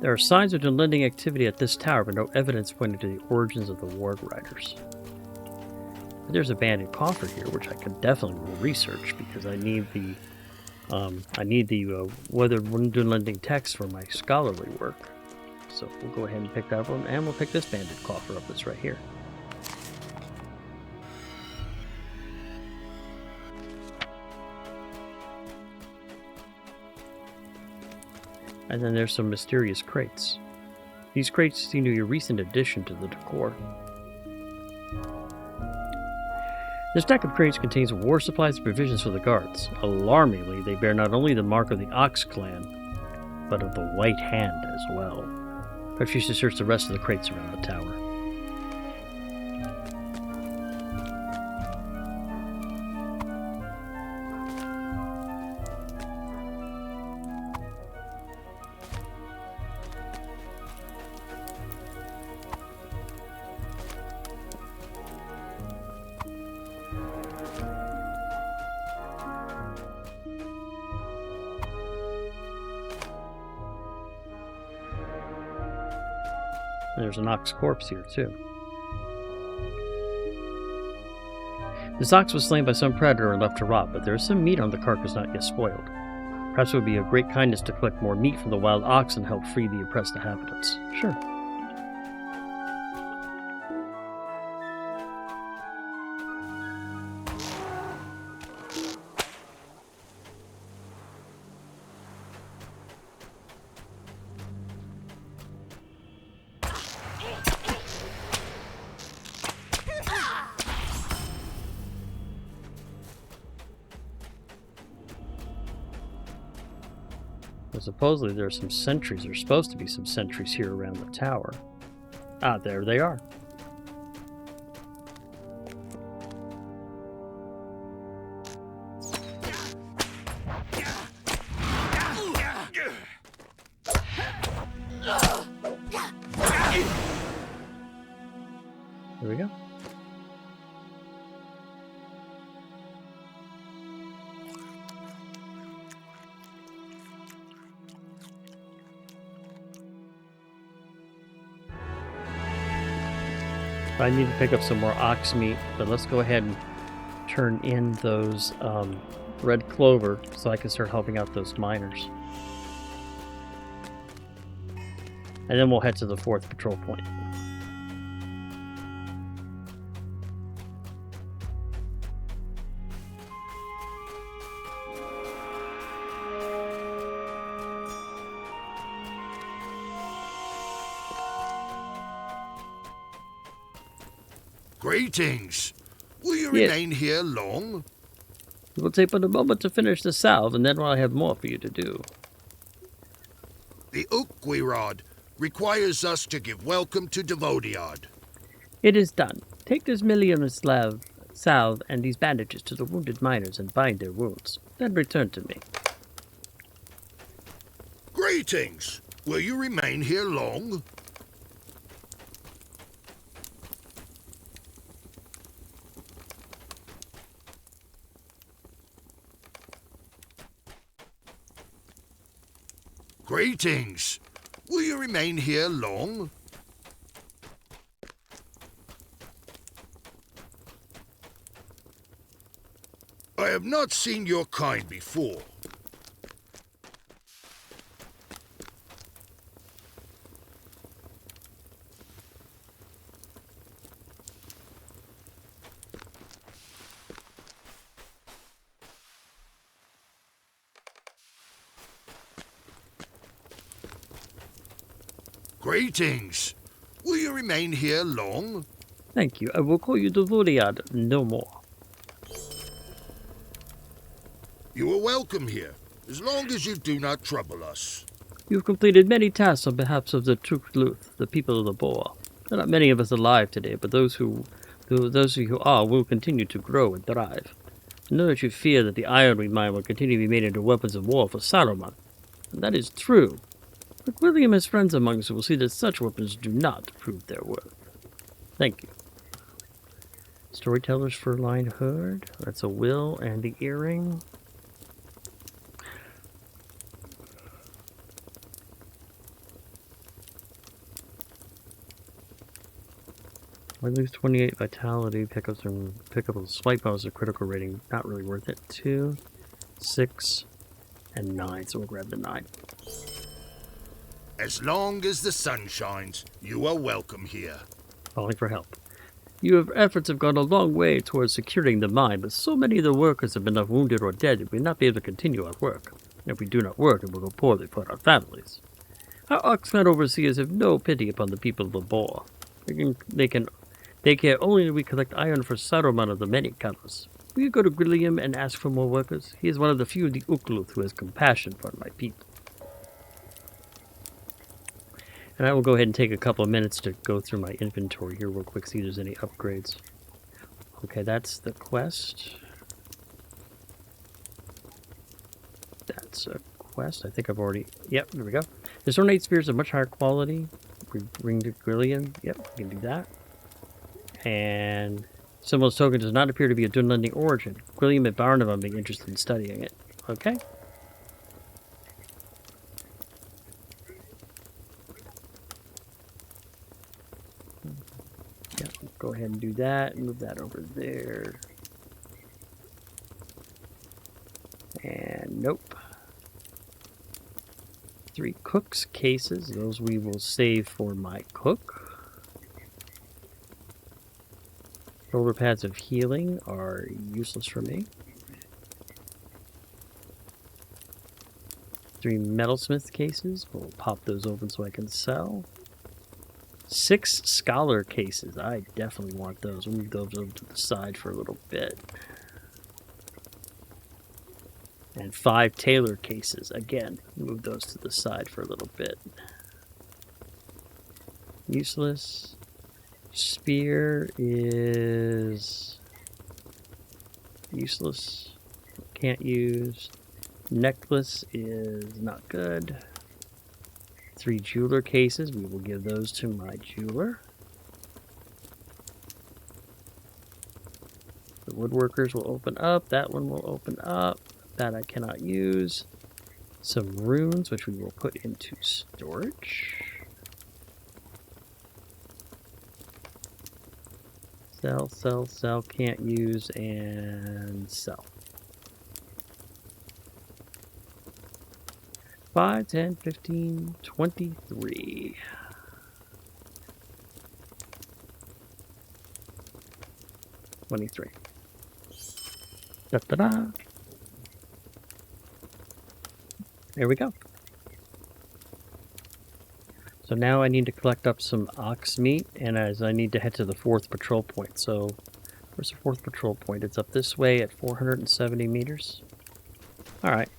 There are signs of Duneland activity at this tower, but no evidence pointing to the origins of the Ward Riders. But there's a abandoned coffer here, which I could definitely research because I need the weathered Duneland text for my scholarly work. So we'll go ahead and pick that one, and we'll pick this banded coffer up that's right here. And then there's some mysterious crates. These crates seem to be a recent addition to the decor. This stack of crates contains war supplies and provisions for the guards. Alarmingly, they bear not only the mark of the Ox clan, but of the White Hand as well. Perhaps you should search the rest of the crates around the tower. There's an ox corpse here, too. This ox was slain by some predator and left to rot, but there is some meat on the carcass not yet spoiled. Perhaps it would be a great kindness to collect more meat from the wild ox and help free the oppressed inhabitants. Sure. Supposedly there are some sentries, or supposed to be some sentries here around the tower. Ah, there they are. There we go. I need to pick up some more ox meat, but let's go ahead and turn in those red clover so I can start helping out those miners. And then we'll head to the 4th patrol point. Greetings. Will you remain here long? It will take but a moment to finish the salve, and then I have more for you to do. The Ukwirad requires us to give welcome to Devodiad. It is done. Take this million of salve and these bandages to the wounded miners and bind their wounds. Then return to me. Greetings. Will you remain here long? Greetings. Will you remain here long? I have not seen your kind before. Greetings. Will you remain here long? Thank you. I will call you Devodiad no more. You are welcome here, as long as you do not trouble us. You've completed many tasks on behalf of the Tukluth, the people of the Boar. There are not many of us alive today, but those who are will continue to grow and thrive. I know that you fear that the ironweed mine will continue to be made into weapons of war for Saurman, and that is true. But William has friends among us who will see that such weapons do not prove their worth. Thank you. Storyteller's fur-lined hood. That's a will and the earring. I lose 28 vitality. Pick up a swipe bonus or critical rating. Not really worth it. 2, 6, and 9. So we'll grab the 9. As long as the sun shines, you are welcome here. Calling for help. Your efforts have gone a long way towards securing the mine, but so many of the workers have been wounded or dead that we will not be able to continue our work. If we do not work, it will go poorly for our families. Our Oxford overseers have no pity upon the people of the Boar. They care only that we collect iron for Saurman of the many colors. Will you go to Grillium and ask for more workers? He is one of the few of the Ukluth who has compassion for my people. And I will go ahead and take a couple of minutes to go through my inventory here real quick, see if there's any upgrades. Okay, that's the quest. That's a quest. I think I've already... Yep, there we go. There's ornate spears of much higher quality. We bring to Grillion. Yep, we can do that. And Symbol's token does not appear to be a Duneland origin. Grillion and Baranavon being interested in studying it. Okay. Yep, go ahead and do that. Move that over there. And nope. 3 cooks cases. Those we will save for my cook. Roller pads of healing are useless for me. 3 metalsmith cases. We'll pop those open so I can sell. 6 scholar cases. I definitely want those. We'll move those over to the side for a little bit. And 5 tailor cases. Again, move those to the side for a little bit. Useless. Spear is useless. Can't use. Necklace is not good. 3 jeweler cases. We will give those to my jeweler. The woodworkers will open up. That one will open up. That I cannot use. Some runes, which we will put into storage. Sell, sell, sell, can't use, and sell. 5, 10, 15, 23. Da-da-da. There we go. So now I need to collect up some ox meat, and as I need to head to the 4th patrol point. So where's the 4th patrol point? It's up this way at 470 meters. Alright,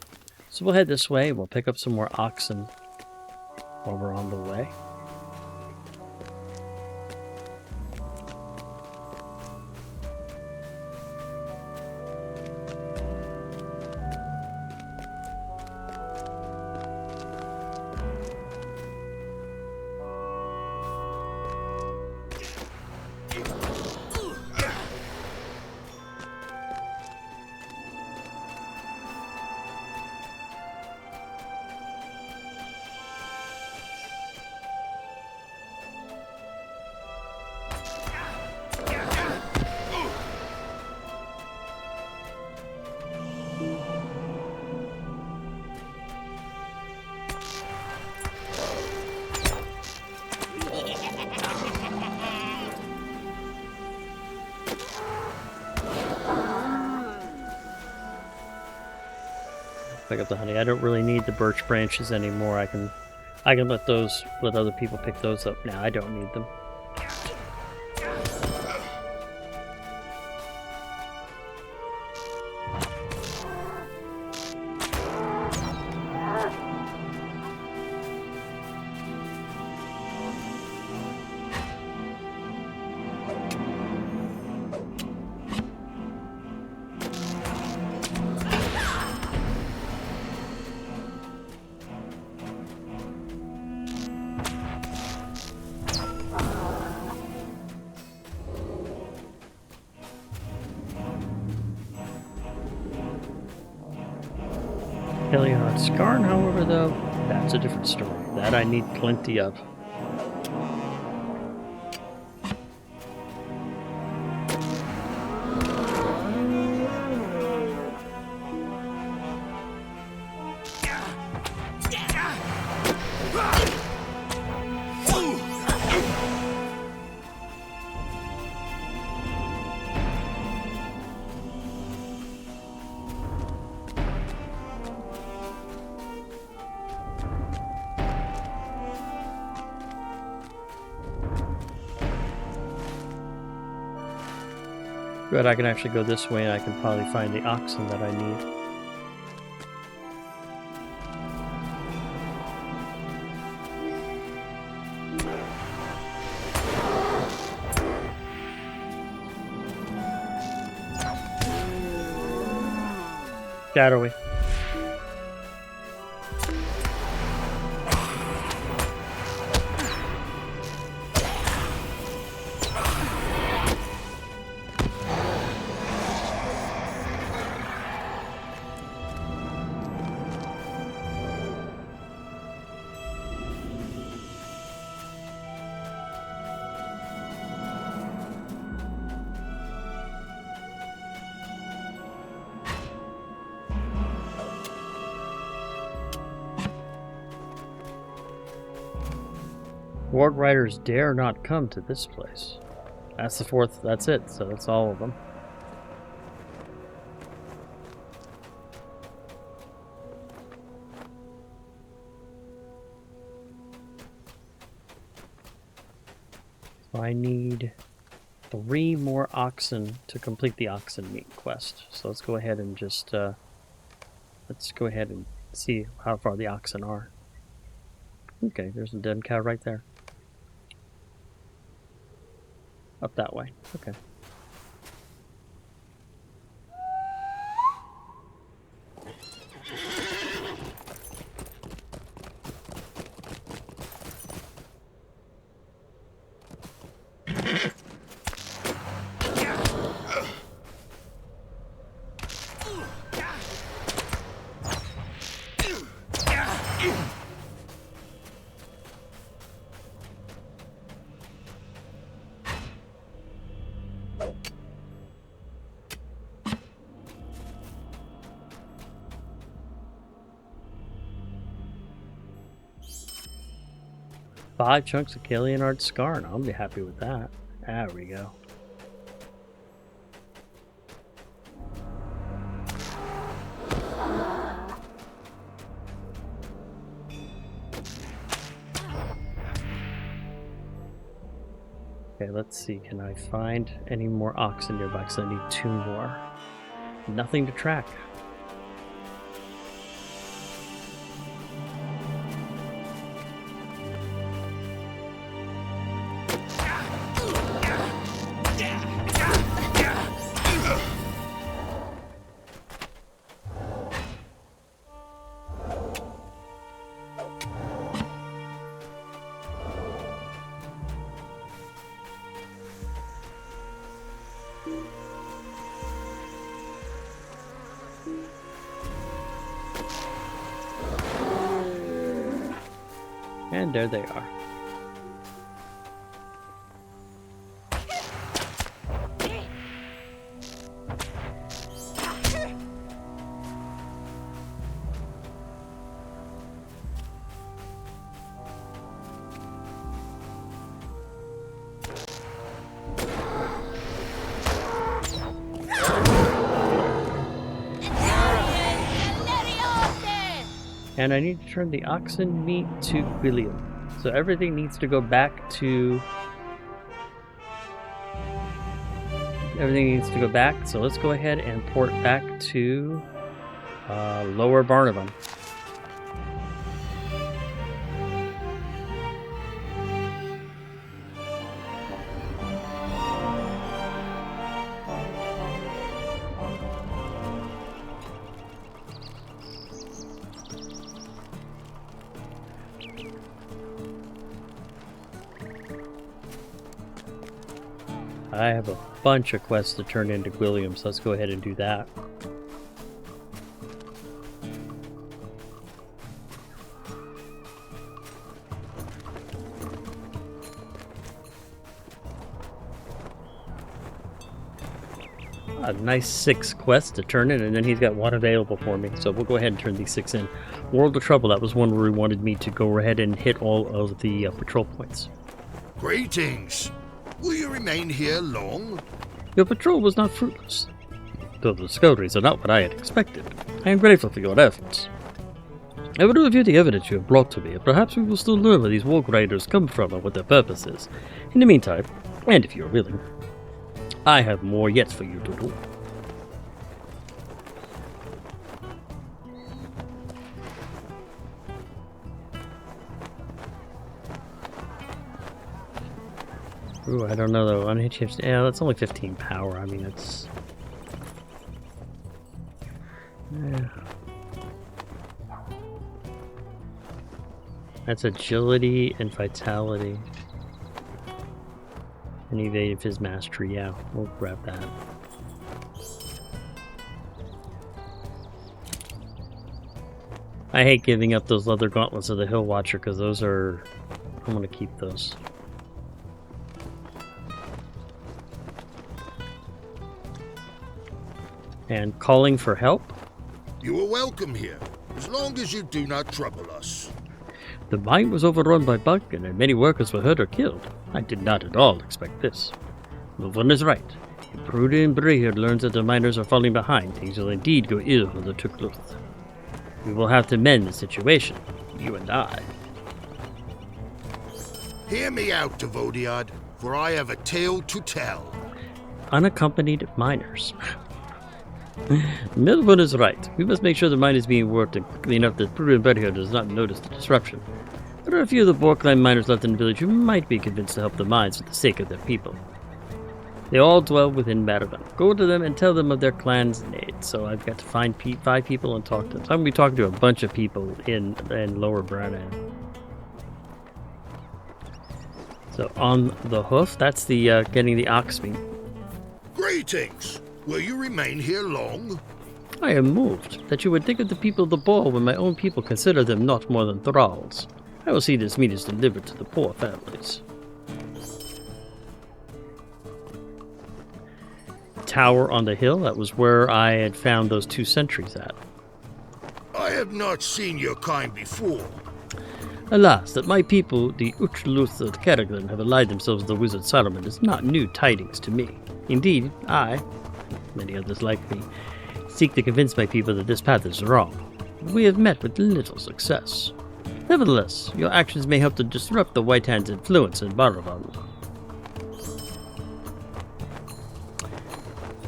so we'll head this way. We'll pick up some more oxen while we're on the way. Pick up the honey. I don't really need the birch branches anymore. I can let other people pick those up now. I don't need them. Helion Skarn, however, though, that's a different story. That I need plenty of. Good, I can actually go this way and I can probably find the oxen that I need. Shadowy. Warg Riders dare not come to this place. That's the fourth, that's it, so that's all of them. So I need 3 more oxen to complete the oxen meat quest. So let's go ahead and just, let's go ahead and see how far the oxen are. Okay, there's a dead cow right there. Up that way. Okay. Five chunks of Kalianard Scarn. I'll be happy with that. There we go. Okay, let's see. Can I find any more oxen nearby? Because I need 2 more. Nothing to track. And there they are. And I need to turn the oxen meat to Gwilliam. So everything needs to go back to... Everything needs to go back. So let's go ahead and port back to Lower Baranavon. I have a bunch of quests to turn into Gwilliam, so let's go ahead and do that. A nice 6 quests to turn in, and then he's got 1 available for me, so we'll go ahead and turn these 6 in. World of Trouble, that was one where he wanted me to go ahead and hit all of the patrol points. Greetings. Will you remain here long? Your patrol was not fruitless. Though the discoveries are not what I had expected, I am grateful for your efforts. I will review the evidence you have brought to me, and perhaps we will still learn where these Warg Riders come from and what their purpose is. In the meantime, and if you are willing, I have more yet for you to do. Ooh, I don't know though. Unhinged. Yeah, that's only 15 power. I mean, it's. Yeah. That's agility and vitality. And evade his mastery. Yeah, we'll grab that. I hate giving up those leather gauntlets of the Hill Watcher because those are. I'm gonna keep those. And calling for help? You are welcome here, as long as you do not trouble us. The mine was overrun by Bunkin and many workers were hurt or killed. I did not at all expect this. Rohan is right. If prudent Brehir learns that the miners are falling behind, things will indeed go ill for the Tukluth. We will have to mend the situation, you and I. Hear me out, Devodiad, for I have a tale to tell. Unaccompanied miners. Milburn is right. We must make sure the mine is being worked and clean up that prudent Brehir does not notice the disruption. There are a few of the Borkline miners left in the village who might be convinced to help the mines for the sake of their people. They all dwell within Baranavon. Go to them and tell them of their clan's need. So I've got to find 5 people and talk to them. So I'm going to be talking to a bunch of people in Lower Baranavon. So on the hoof, that's the getting the ox meat. Greetings! Will you remain here long? I am moved that you would think of the people of the ball when my own people consider them not more than thralls. I will see this meat is delivered to the poor families. Tower on the hill, that was where I had found those 2 sentries at. I have not seen your kind before. Alas, that my people, the Utluth of Kerrigan, have allied themselves with the wizard Saurman is not new tidings to me. Indeed, I, and many others like me, seek to convince my people that this path is wrong. We have met with little success. Nevertheless, your actions may help to disrupt the White Hand's influence in Baranavon.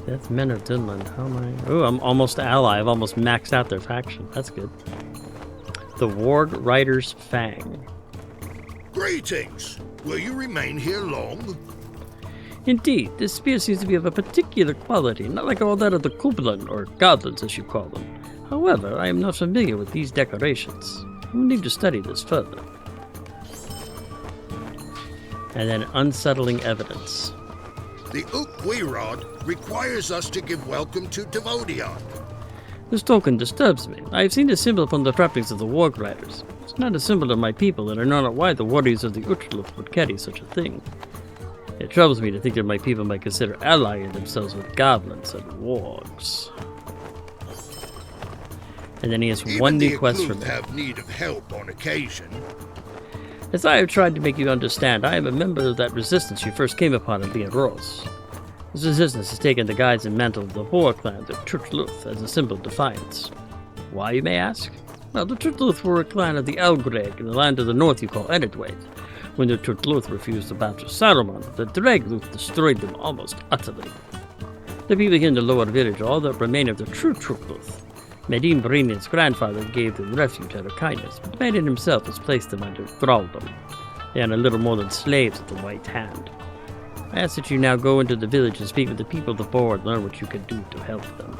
That's Men of Duneland. How am I? Oh, I'm almost ally. I've almost maxed out their faction. That's good. The Warg Rider's Fang. Greetings! Will you remain here long? Indeed, this spear seems to be of a particular quality, not like all that of the Kublan, or goblins as you call them. However, I am not familiar with these decorations. I will need to study this further. And then unsettling evidence. The Ukwirod requires us to give welcome to Devodiad. This token disturbs me. I have seen the symbol upon the trappings of the Warg Riders. It's not a symbol of my people, and I know not why the warriors of the Utluth would carry such a thing. It troubles me to think that my people might consider allying themselves with goblins and wargs. And then he has one new quest for me. Have need of help on occasion. As I have tried to make you understand, I am a member of that resistance you first came upon in Liaros. This resistance has taken the guise and mantle of the Boar clan of Trutluth as a symbol of defiance. Why, you may ask? Well, the Trutluth were a clan of the Algreg in the land of the north you call Enedwaith. When the Trutluth refused to bow to Saurman, the Dragluth destroyed them almost utterly. The people here in the lower village are all that remain of the true Trutluth. Medin Brinian's grandfather gave them refuge out of kindness, but Medin himself has placed them under thraldom. They are a little more than slaves of the White Hand. I ask that you now go into the village and speak with the people of the board and learn what you can do to help them.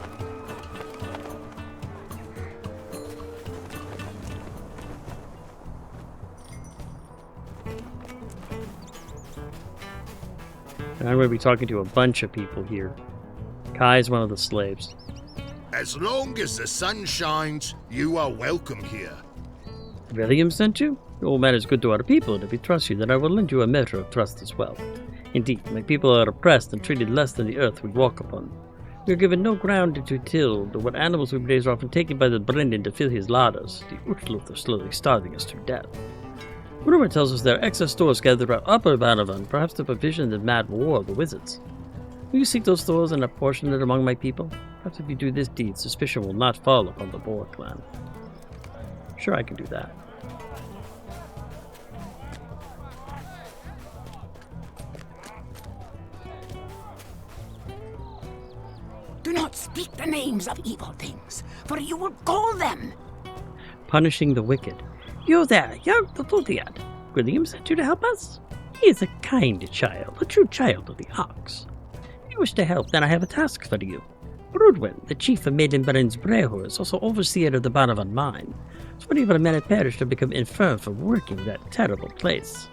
And I'm going to be talking to a bunch of people here. Kai is one of the slaves. As long as the sun shines, you are welcome here. William sent you? The old man is good to our people, and if he trusts you, then I will lend you a measure of trust as well. Indeed, my people are oppressed and treated less than the earth we walk upon. We are given no ground to till, but what animals we raise are often taken by the Brendan to fill his larders. The Utluth are slowly starving us to death. Rumor tells us there are excess stores gathered around Upper Baranavon, perhaps to provision the mad war of the wizards. Will you seek those stores and apportion it among my people? Perhaps if you do this deed, suspicion will not fall upon the Boar clan. Sure, I can do that. Do not speak the names of evil things, for you will gall them. Punishing the wicked. You there, young Thrudiad. William sent you to help us? He is a kind child, a true child of the Ox. If you wish to help, then I have a task for you. Broodwen, the chief of Maiden Baron's Brehu, is also overseer of the Baranavon mine. 20 of our men have perished or become infirm from working that terrible place.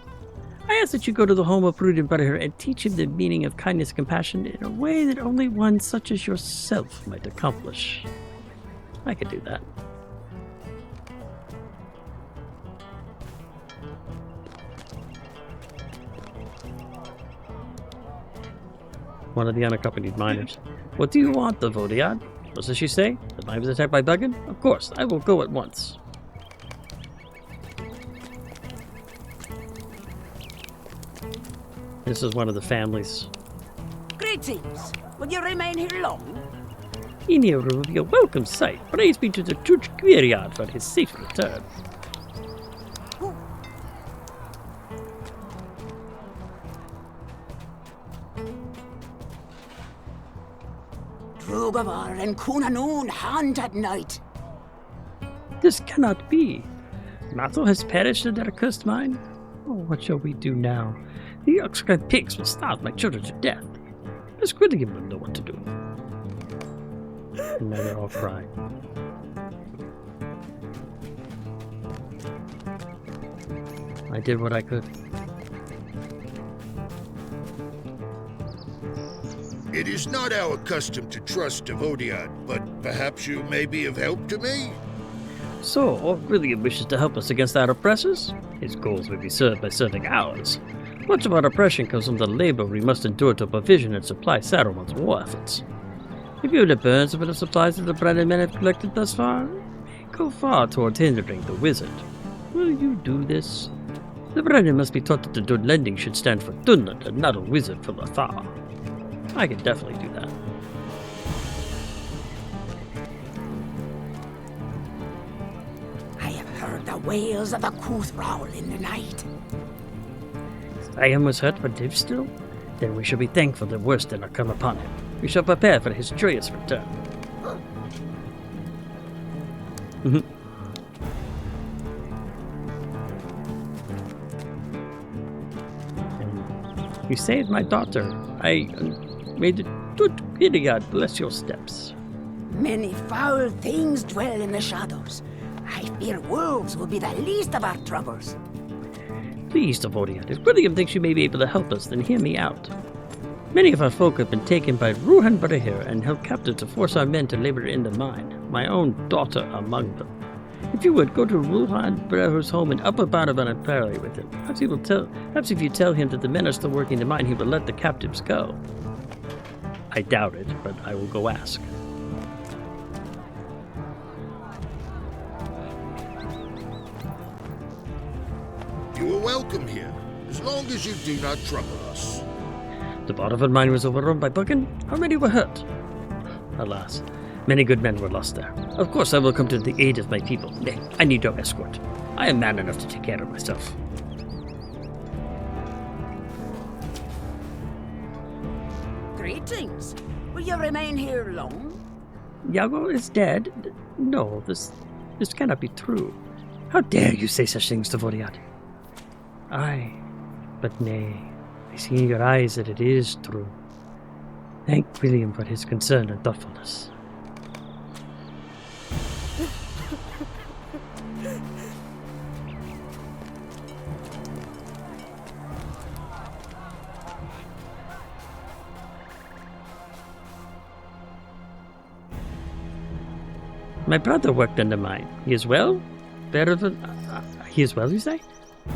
I ask that you go to the home of Broodwen Brehu and teach him the meaning of kindness and compassion in a way that only one such as yourself might accomplish. I could do that. One of the unaccompanied miners. What do you want, the Vodiad? What does she say? The mine was attacked by Buggen? Of course, I will go at once. This is one of the families. Greetings. Will you remain here long? Inir will be a welcome sight. Praise be to the Church Quiriad for his safe return. Drugavar and Kunanoon hunt at night. This cannot be. Matho has perished in that accursed mine. Oh, what shall we do now? The Oxcry pigs will starve my children to death. Miss Quilligan will know what to do. And now they're all crying. I did what I could. It is not our custom to trust Devodiad, but perhaps you may be of help to me? So, Orc William wishes to help us against our oppressors? His goals will be served by serving ours. Much of our oppression comes from the labor we must endure to provision and supply Saurman's war efforts. If you were to burn some of the supplies that the Brennan men have collected thus far, it may go far towards hindering the wizard. Will you do this? The Brennan must be taught that the Dunelanding should stand for Duneland and not a wizard for Lothar. I can definitely do that. I have heard the wails of the Kuthraul in the night. Siam was hurt but lives still? Then we shall be thankful the worst did not come upon him. We shall prepare for his joyous return. You saved my daughter. May the good Gideon bless your steps. Many foul things dwell in the shadows. I fear wolves will be the least of our troubles. Please, Devodiad, if William thinks you may be able to help us, then hear me out. Many of our folk have been taken by Rohan and held captive to force our men to labor in the mine, my own daughter among them. If you would, go to Rohan Breher's home in Upper Baranavon and parley with him. Perhaps if you tell him that the men are still working the mine, he will let the captives go. I doubt it, but I will go ask. You are welcome here, as long as you do not trouble us. The Baranavon mine was overrun by Buggen. How many were hurt? Alas, many good men were lost there. Of course, I will come to the aid of my people. Nay, I need no escort. I am man enough to take care of myself. Greetings. Will you remain here long? Yago is dead? No, this cannot be true. How dare you say such things to Voriad? Aye, but nay, I see in your eyes that it is true. Thank William for his concern and thoughtfulness. My brother worked in the mine. He is well? Better than... he is well, you say?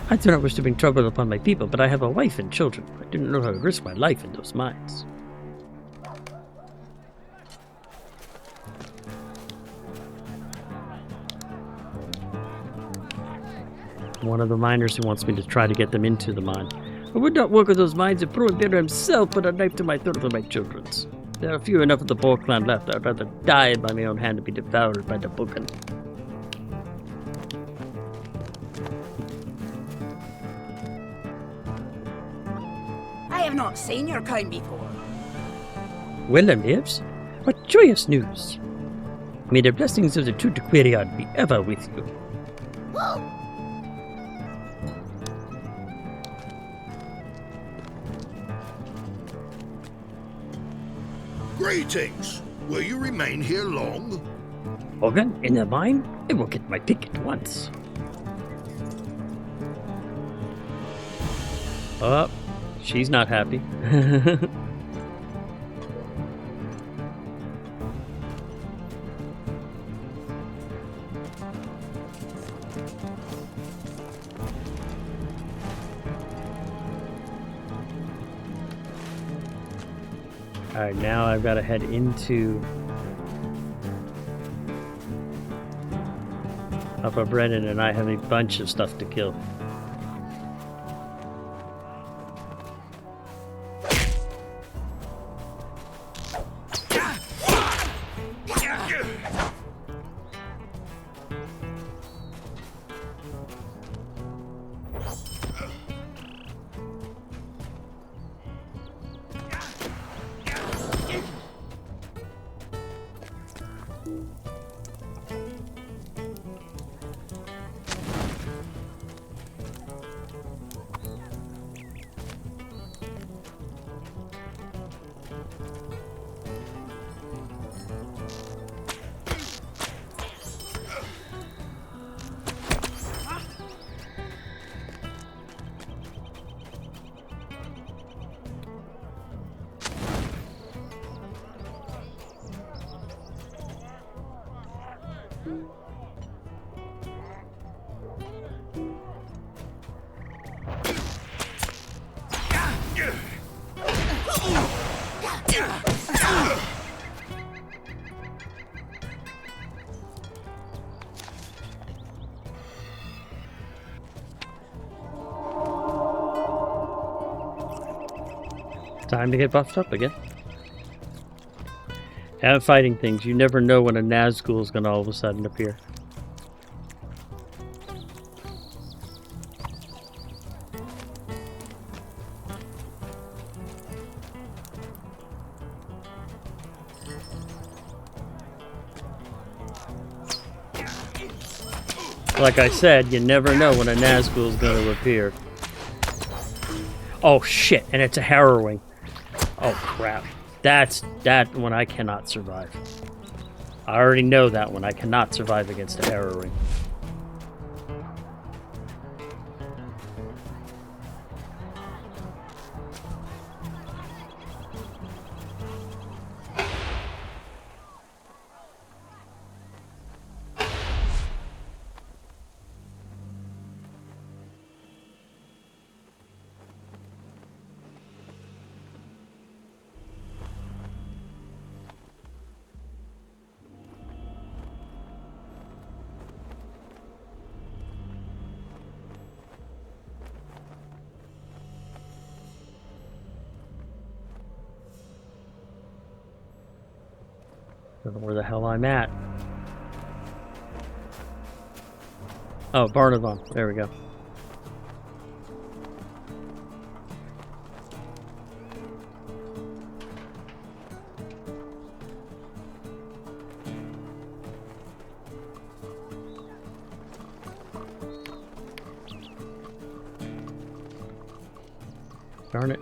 I do not wish to bring trouble upon my people, but I have a wife and children. I do not know how to risk my life in those mines. One of the miners who wants me to try to get them into the mine. I would not work with those mines if Prohibitor himself put a knife to my throat for my children's. There are few enough of the Boar clan left. I would rather die by my own hand than be devoured by the Buggen. I have not seen your kind before. Willem lives? What joyous news! May the blessings of the true Quirion be ever with you. Greetings! Will you remain here long? Rohan, in the mine, I will get my pick at once. Oh, she's not happy. Alright, now I've got to head into Papa Brennan, and I have a bunch of stuff to kill. Time to get buffed up again. And fighting things. You never know when a Nazgul is going to all of a sudden appear. Like I said, you never know when a Nazgul is going to appear. Oh shit, and it's a harrowing. Oh crap. That's that one I cannot survive. I already know that one. I cannot survive against a harrowing. Don't know where the hell I'm at. Oh, Baranavon. There we go. Darn it.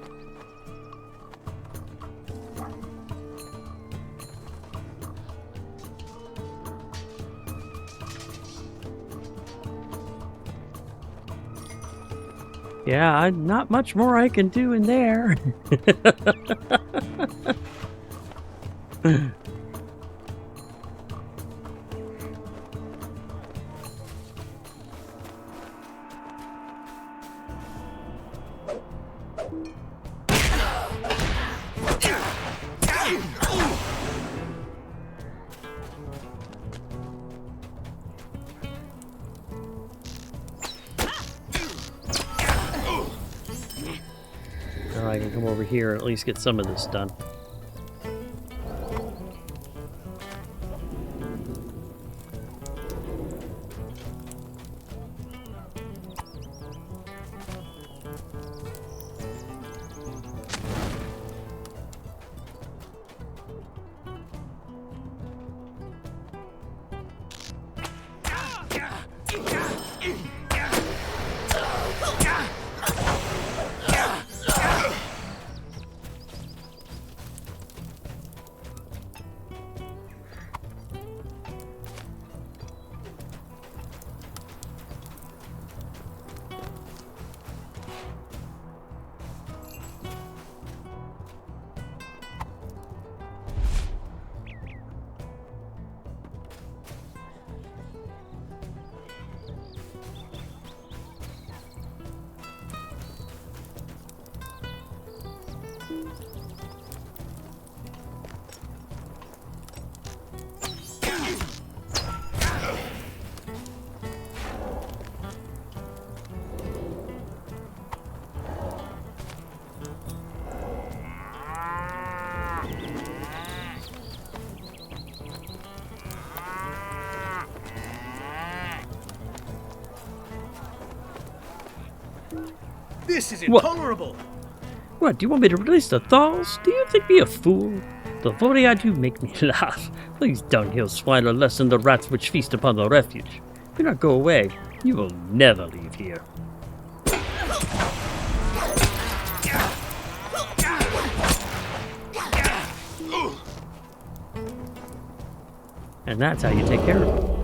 Yeah, not much more I can do in there. I can come over here and at least get some of this done. This is What? intolerable! What, do you want me to release the thaws? Do you think me a fool? The very idea make me laugh. These dunghill swine are less than the rats which feast upon the refuge. If you not go away, you will never leave here. And that's how you take care of it.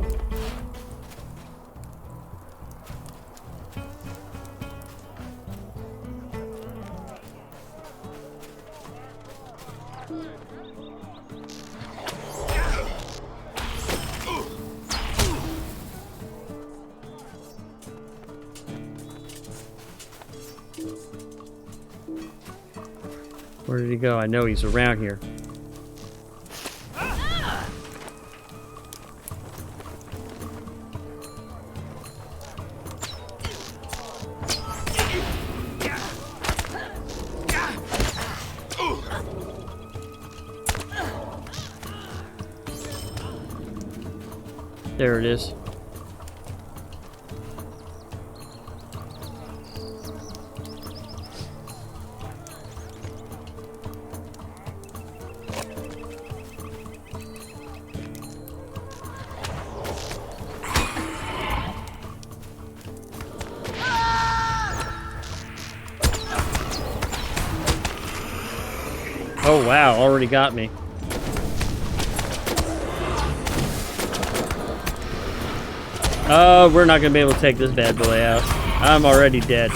Where did he go? I know he's around here. There it is. Oh wow, already got me. We're not gonna be able to take this bad boy out. I'm already dead.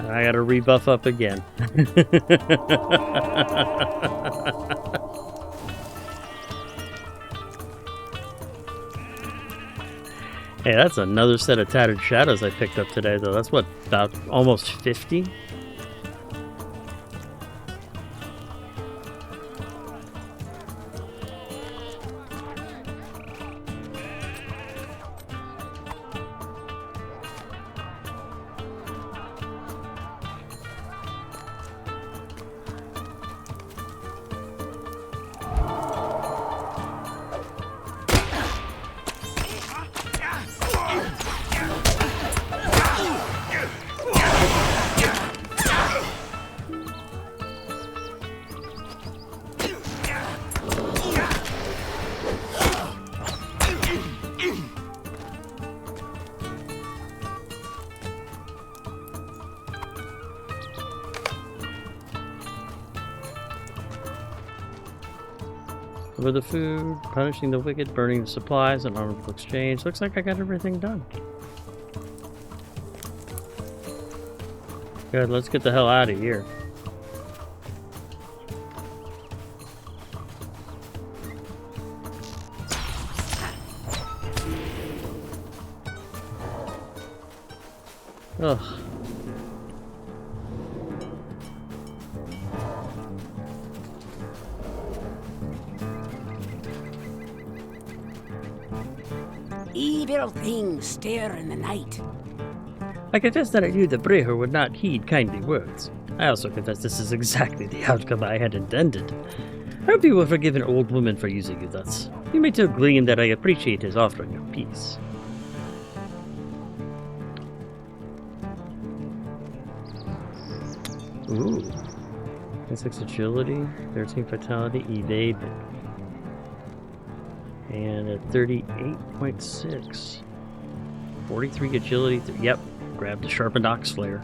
I gotta rebuff up again. Hey, that's another set of tattered shadows I picked up today, though. That's what, about almost 50? With the food, punishing the wicked, burning the supplies, and honorable exchange. Looks like I got everything done. Good, let's get the hell out of here. Ugh. Evil things stare in the night. I confess that I knew the Breher would not heed kindly words. I also confess this is exactly the outcome I had intended. I hope you will forgive an old woman for using you thus. You may tell Gleam that I appreciate his offering of peace. Ooh. 6 agility, 13 vitality, evade, and a 38.6. 43 agility, yep, grab the sharpened ox flare.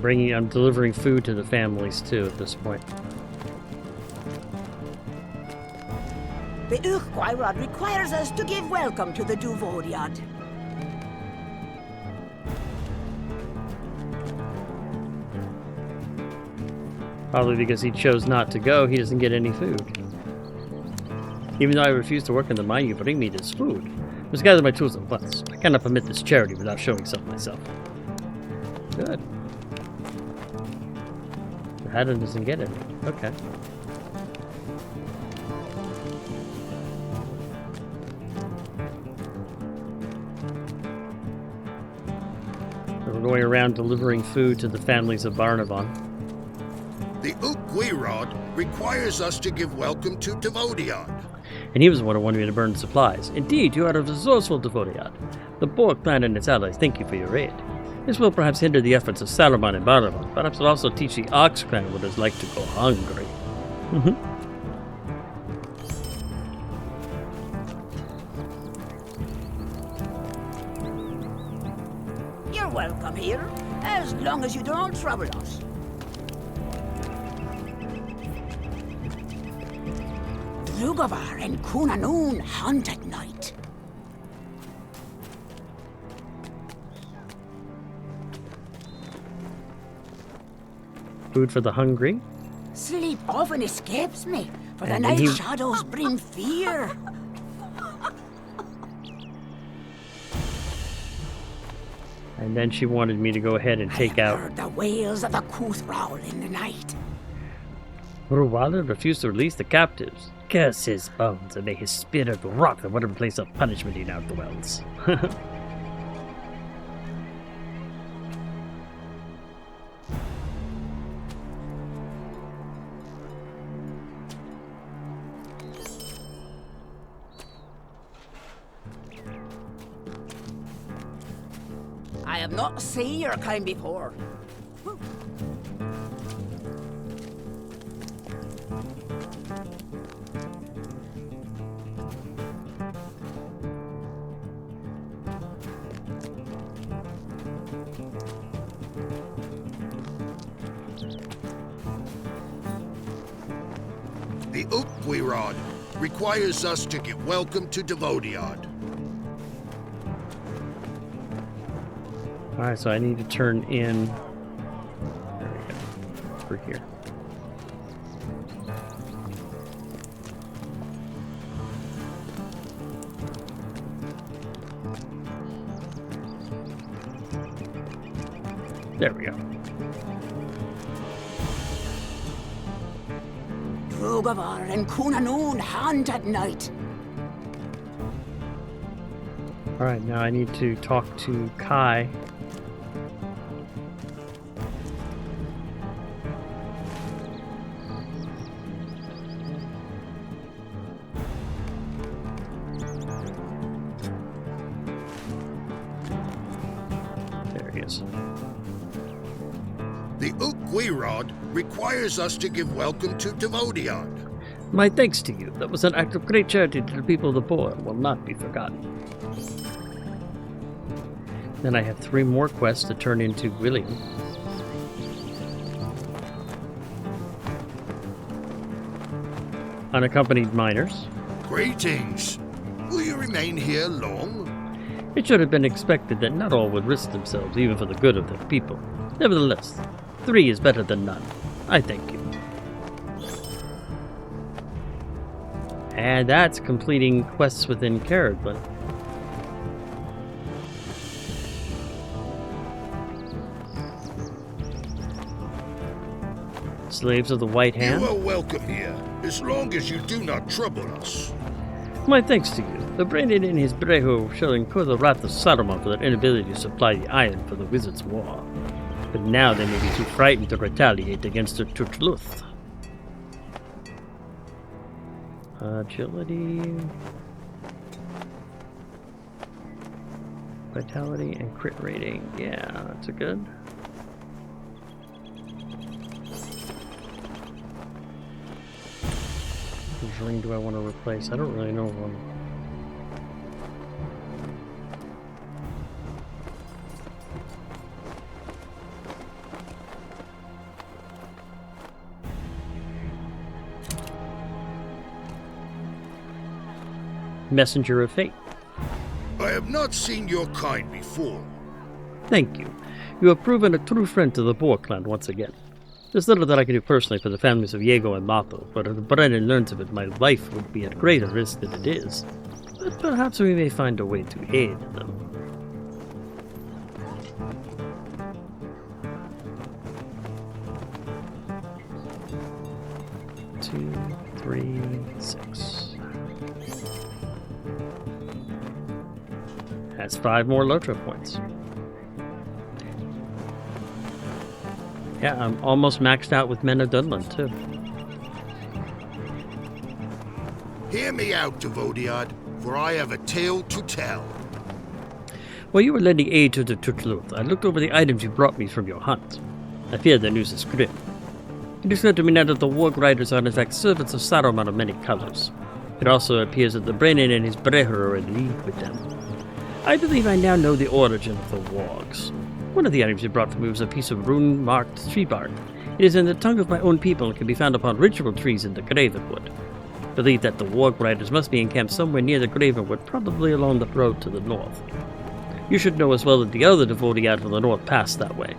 And I'm delivering food to the families too at this point. The Urquhart requires us to give welcome to the Duvoriad. Probably because he chose not to go, he doesn't get any food. Even though I refuse to work in the mine, you bring me this food. I must gather my tools at once. I cannot permit this charity without showing some myself. Good. The Haddon doesn't get any. Okay. We're going around delivering food to the families of Baranavon. The Urquhart requires us to give welcome to Devodiad. And he was the one who wanted me to burn supplies. Indeed, you are a resourceful Devodiad. The Borg clan and its allies thank you for your aid. This will perhaps hinder the efforts of Saurman and Baranavon. Perhaps it'll also teach the Ox clan what it's like to go hungry. You're welcome here, as long as you don't trouble us. Drugavar and Kunanoon hunt at night. Food for the hungry. Sleep often escapes me, for the And night he- shadows bring fear. And then she wanted me to go ahead and take out. Heard the wails of the Kuthraul in the night. Rohan refused to release the captives. Curse his bones, and may his spirit rot in whatever place of punishment he now dwells. I have not seen your kind before. The Urquhart requires us to give welcome to Devodiad. Alright, so I need to turn in. There we go. Over here. There we go. Drugavar and Kunanoon hunt at night. Alright, now I need to talk to Kai. There he is. The Urquhart requires us to give welcome to Devodiad. My thanks to you. That was an act of great charity to the people of the poor and will not be forgotten. Then I have 3 more quests to turn into William. Unaccompanied minors. Greetings. Will you remain here long? It should have been expected that not all would risk themselves, even for the good of their people. Nevertheless, 3 is better than none. I thank you. And that's completing quests within Caradlin. Slaves of the White Hand? You are welcome here, as long as you do not trouble us. My thanks to you. The Brandon and his Breho shall incur the wrath of Saurman for their inability to supply the iron for the Wizard's War. But now they may be too frightened to retaliate against the Tutluth. Agility, vitality, and crit rating. Yeah, that's a good. Which ring do I want to replace? I don't really know one. Messenger of Fate. I have not seen your kind before. Thank you. You have proven a true friend to the Boar clan once again. There's little that I can do personally for the families of Diego and Mato, but if Brennan learns of it, my life would be at greater risk than it is. But perhaps we may find a way to aid them. Two, 3, 6. That's 5 more LOTRO points. Yeah, I'm almost maxed out with Men of Duneland, too. Hear me out, Devodiad, for I have a tale to tell. While you were lending aid to the Tutluth, I looked over the items you brought me from your hunt. I fear the news is grim. It is clear to me now that the Warg Riders are in fact servants of Saurman of many colors. It also appears that the Brennan and his Breher are in league with them. I believe I now know the origin of the Wargs. One of the items you brought for me was a piece of rune-marked tree bark. It is in the tongue of my own people and can be found upon ritual trees in the Gravenwood. Believe that the Warg Riders must be encamped somewhere near the Gravenwood, probably along the road to the north. You should know as well that the other Devodiad from the north passed that way.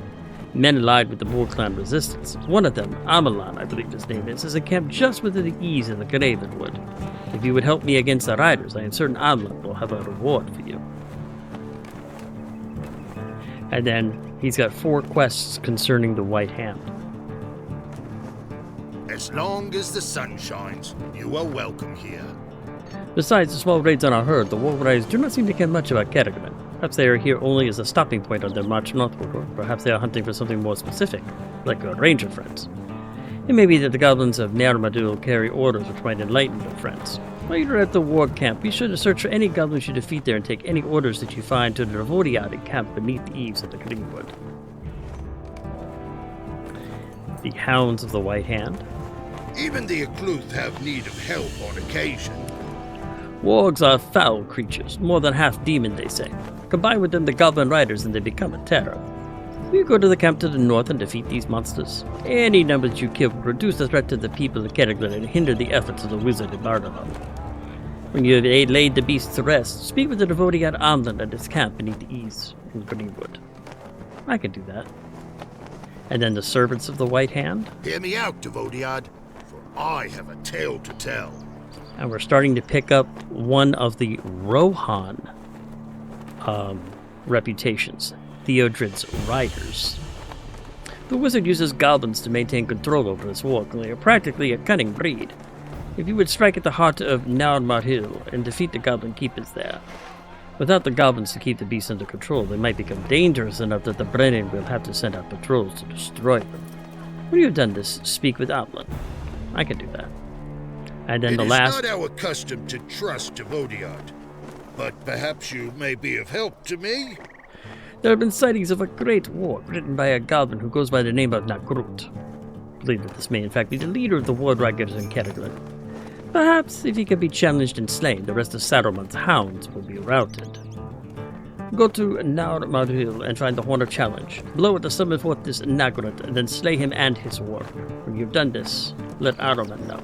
Men allied with the Boar clan resistance. One of them, Amalan, I believe his name is encamped just within the eaves in the Gravenwood. If you would help me against the Riders, I am certain Amalan will have a reward for you. And then he's got 4 quests concerning the White Hand. As long as the sun shines, you are welcome here. Besides the small raids on our herd, the Warg Riders do not seem to care much about Kerrigan. Perhaps they are here only as a stopping point on their march northward, or perhaps they are hunting for something more specific, like our ranger friends. It may be that the goblins of Narmadul carry orders which might enlighten their friends. While you're at the Warg camp, be sure to search for any goblins you defeat there and take any orders that you find to the Devodiad encamped beneath the eaves of the Greenwood. The Hounds of the White Hand. Even the Akluth have need of help on occasion. Wargs are foul creatures, more than half demon, they say. Combine with them the Goblin Riders and they become a terror. You go to the camp to the north and defeat these monsters. Any number that you kill will reduce the threat to the people of Kerrigan and hinder the efforts of the wizard in Baranavon. When you have laid the beasts to rest, speak with the Devodiad Amland at his camp beneath the eaves in Greenwood. I can do that. And then the Servants of the White Hand. Hear me out, Devodiad, for I have a tale to tell. And we're starting to pick up one of the Rohan reputations. Theodred's Riders. The wizard uses goblins to maintain control over his walk, and they are practically a cunning breed. If you would strike at the heart of Naurmar Hill and defeat the goblin keepers there. Without the goblins to keep the beasts under control, they might become dangerous enough that the Brennan will have to send out patrols to destroy them. When you have done this, speak with Outland. I can do that. And then the last... It is not our custom to trust Devodiad, but perhaps you may be of help to me? There have been sightings of a great war written by a goblin who goes by the name of Nagrut. I believe that this may in fact be the leader of the Warg Riders in Kerrigan. Perhaps, if he can be challenged and slain, the rest of Saruman's hounds will be routed. Go to Naurmar Hill and find the Horn of Challenge. Blow at the summon forth this Nagrut, and then slay him and his warg. When you've done this, let Aruman know.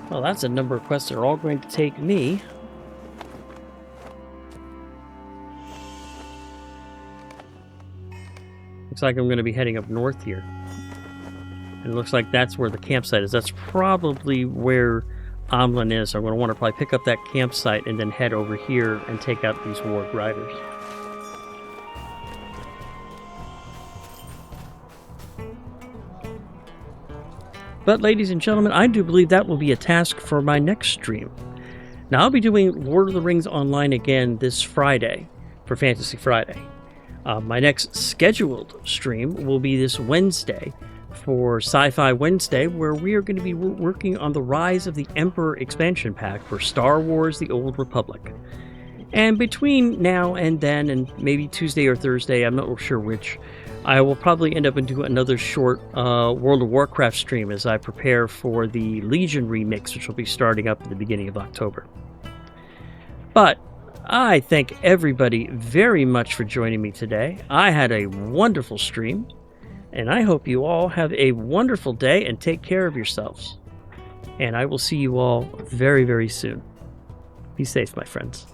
Well, that's a number of quests that are all going to take me looks like I'm going to be heading up north here. And it looks like that's where the campsite is. That's probably where Amlin is. So I'm going to want to probably pick up that campsite and then head over here and take out these warg riders. But ladies and gentlemen, I do believe that will be a task for my next stream. Now I'll be doing Lord of the Rings Online again this Friday for Fantasy Friday. My next scheduled stream will be this Wednesday for Sci-Fi Wednesday, where we are going to be working on the Rise of the Emperor expansion pack for Star Wars: The Old Republic. And between now and then, and maybe Tuesday or Thursday, I'm not sure which, I will probably end up and do another short World of Warcraft stream as I prepare for the Legion remix, which will be starting up at the beginning of October. But I thank everybody very much for joining me today. I had a wonderful stream, and I hope you all have a wonderful day and take care of yourselves. And I will see you all very, very soon. Be safe, my friends.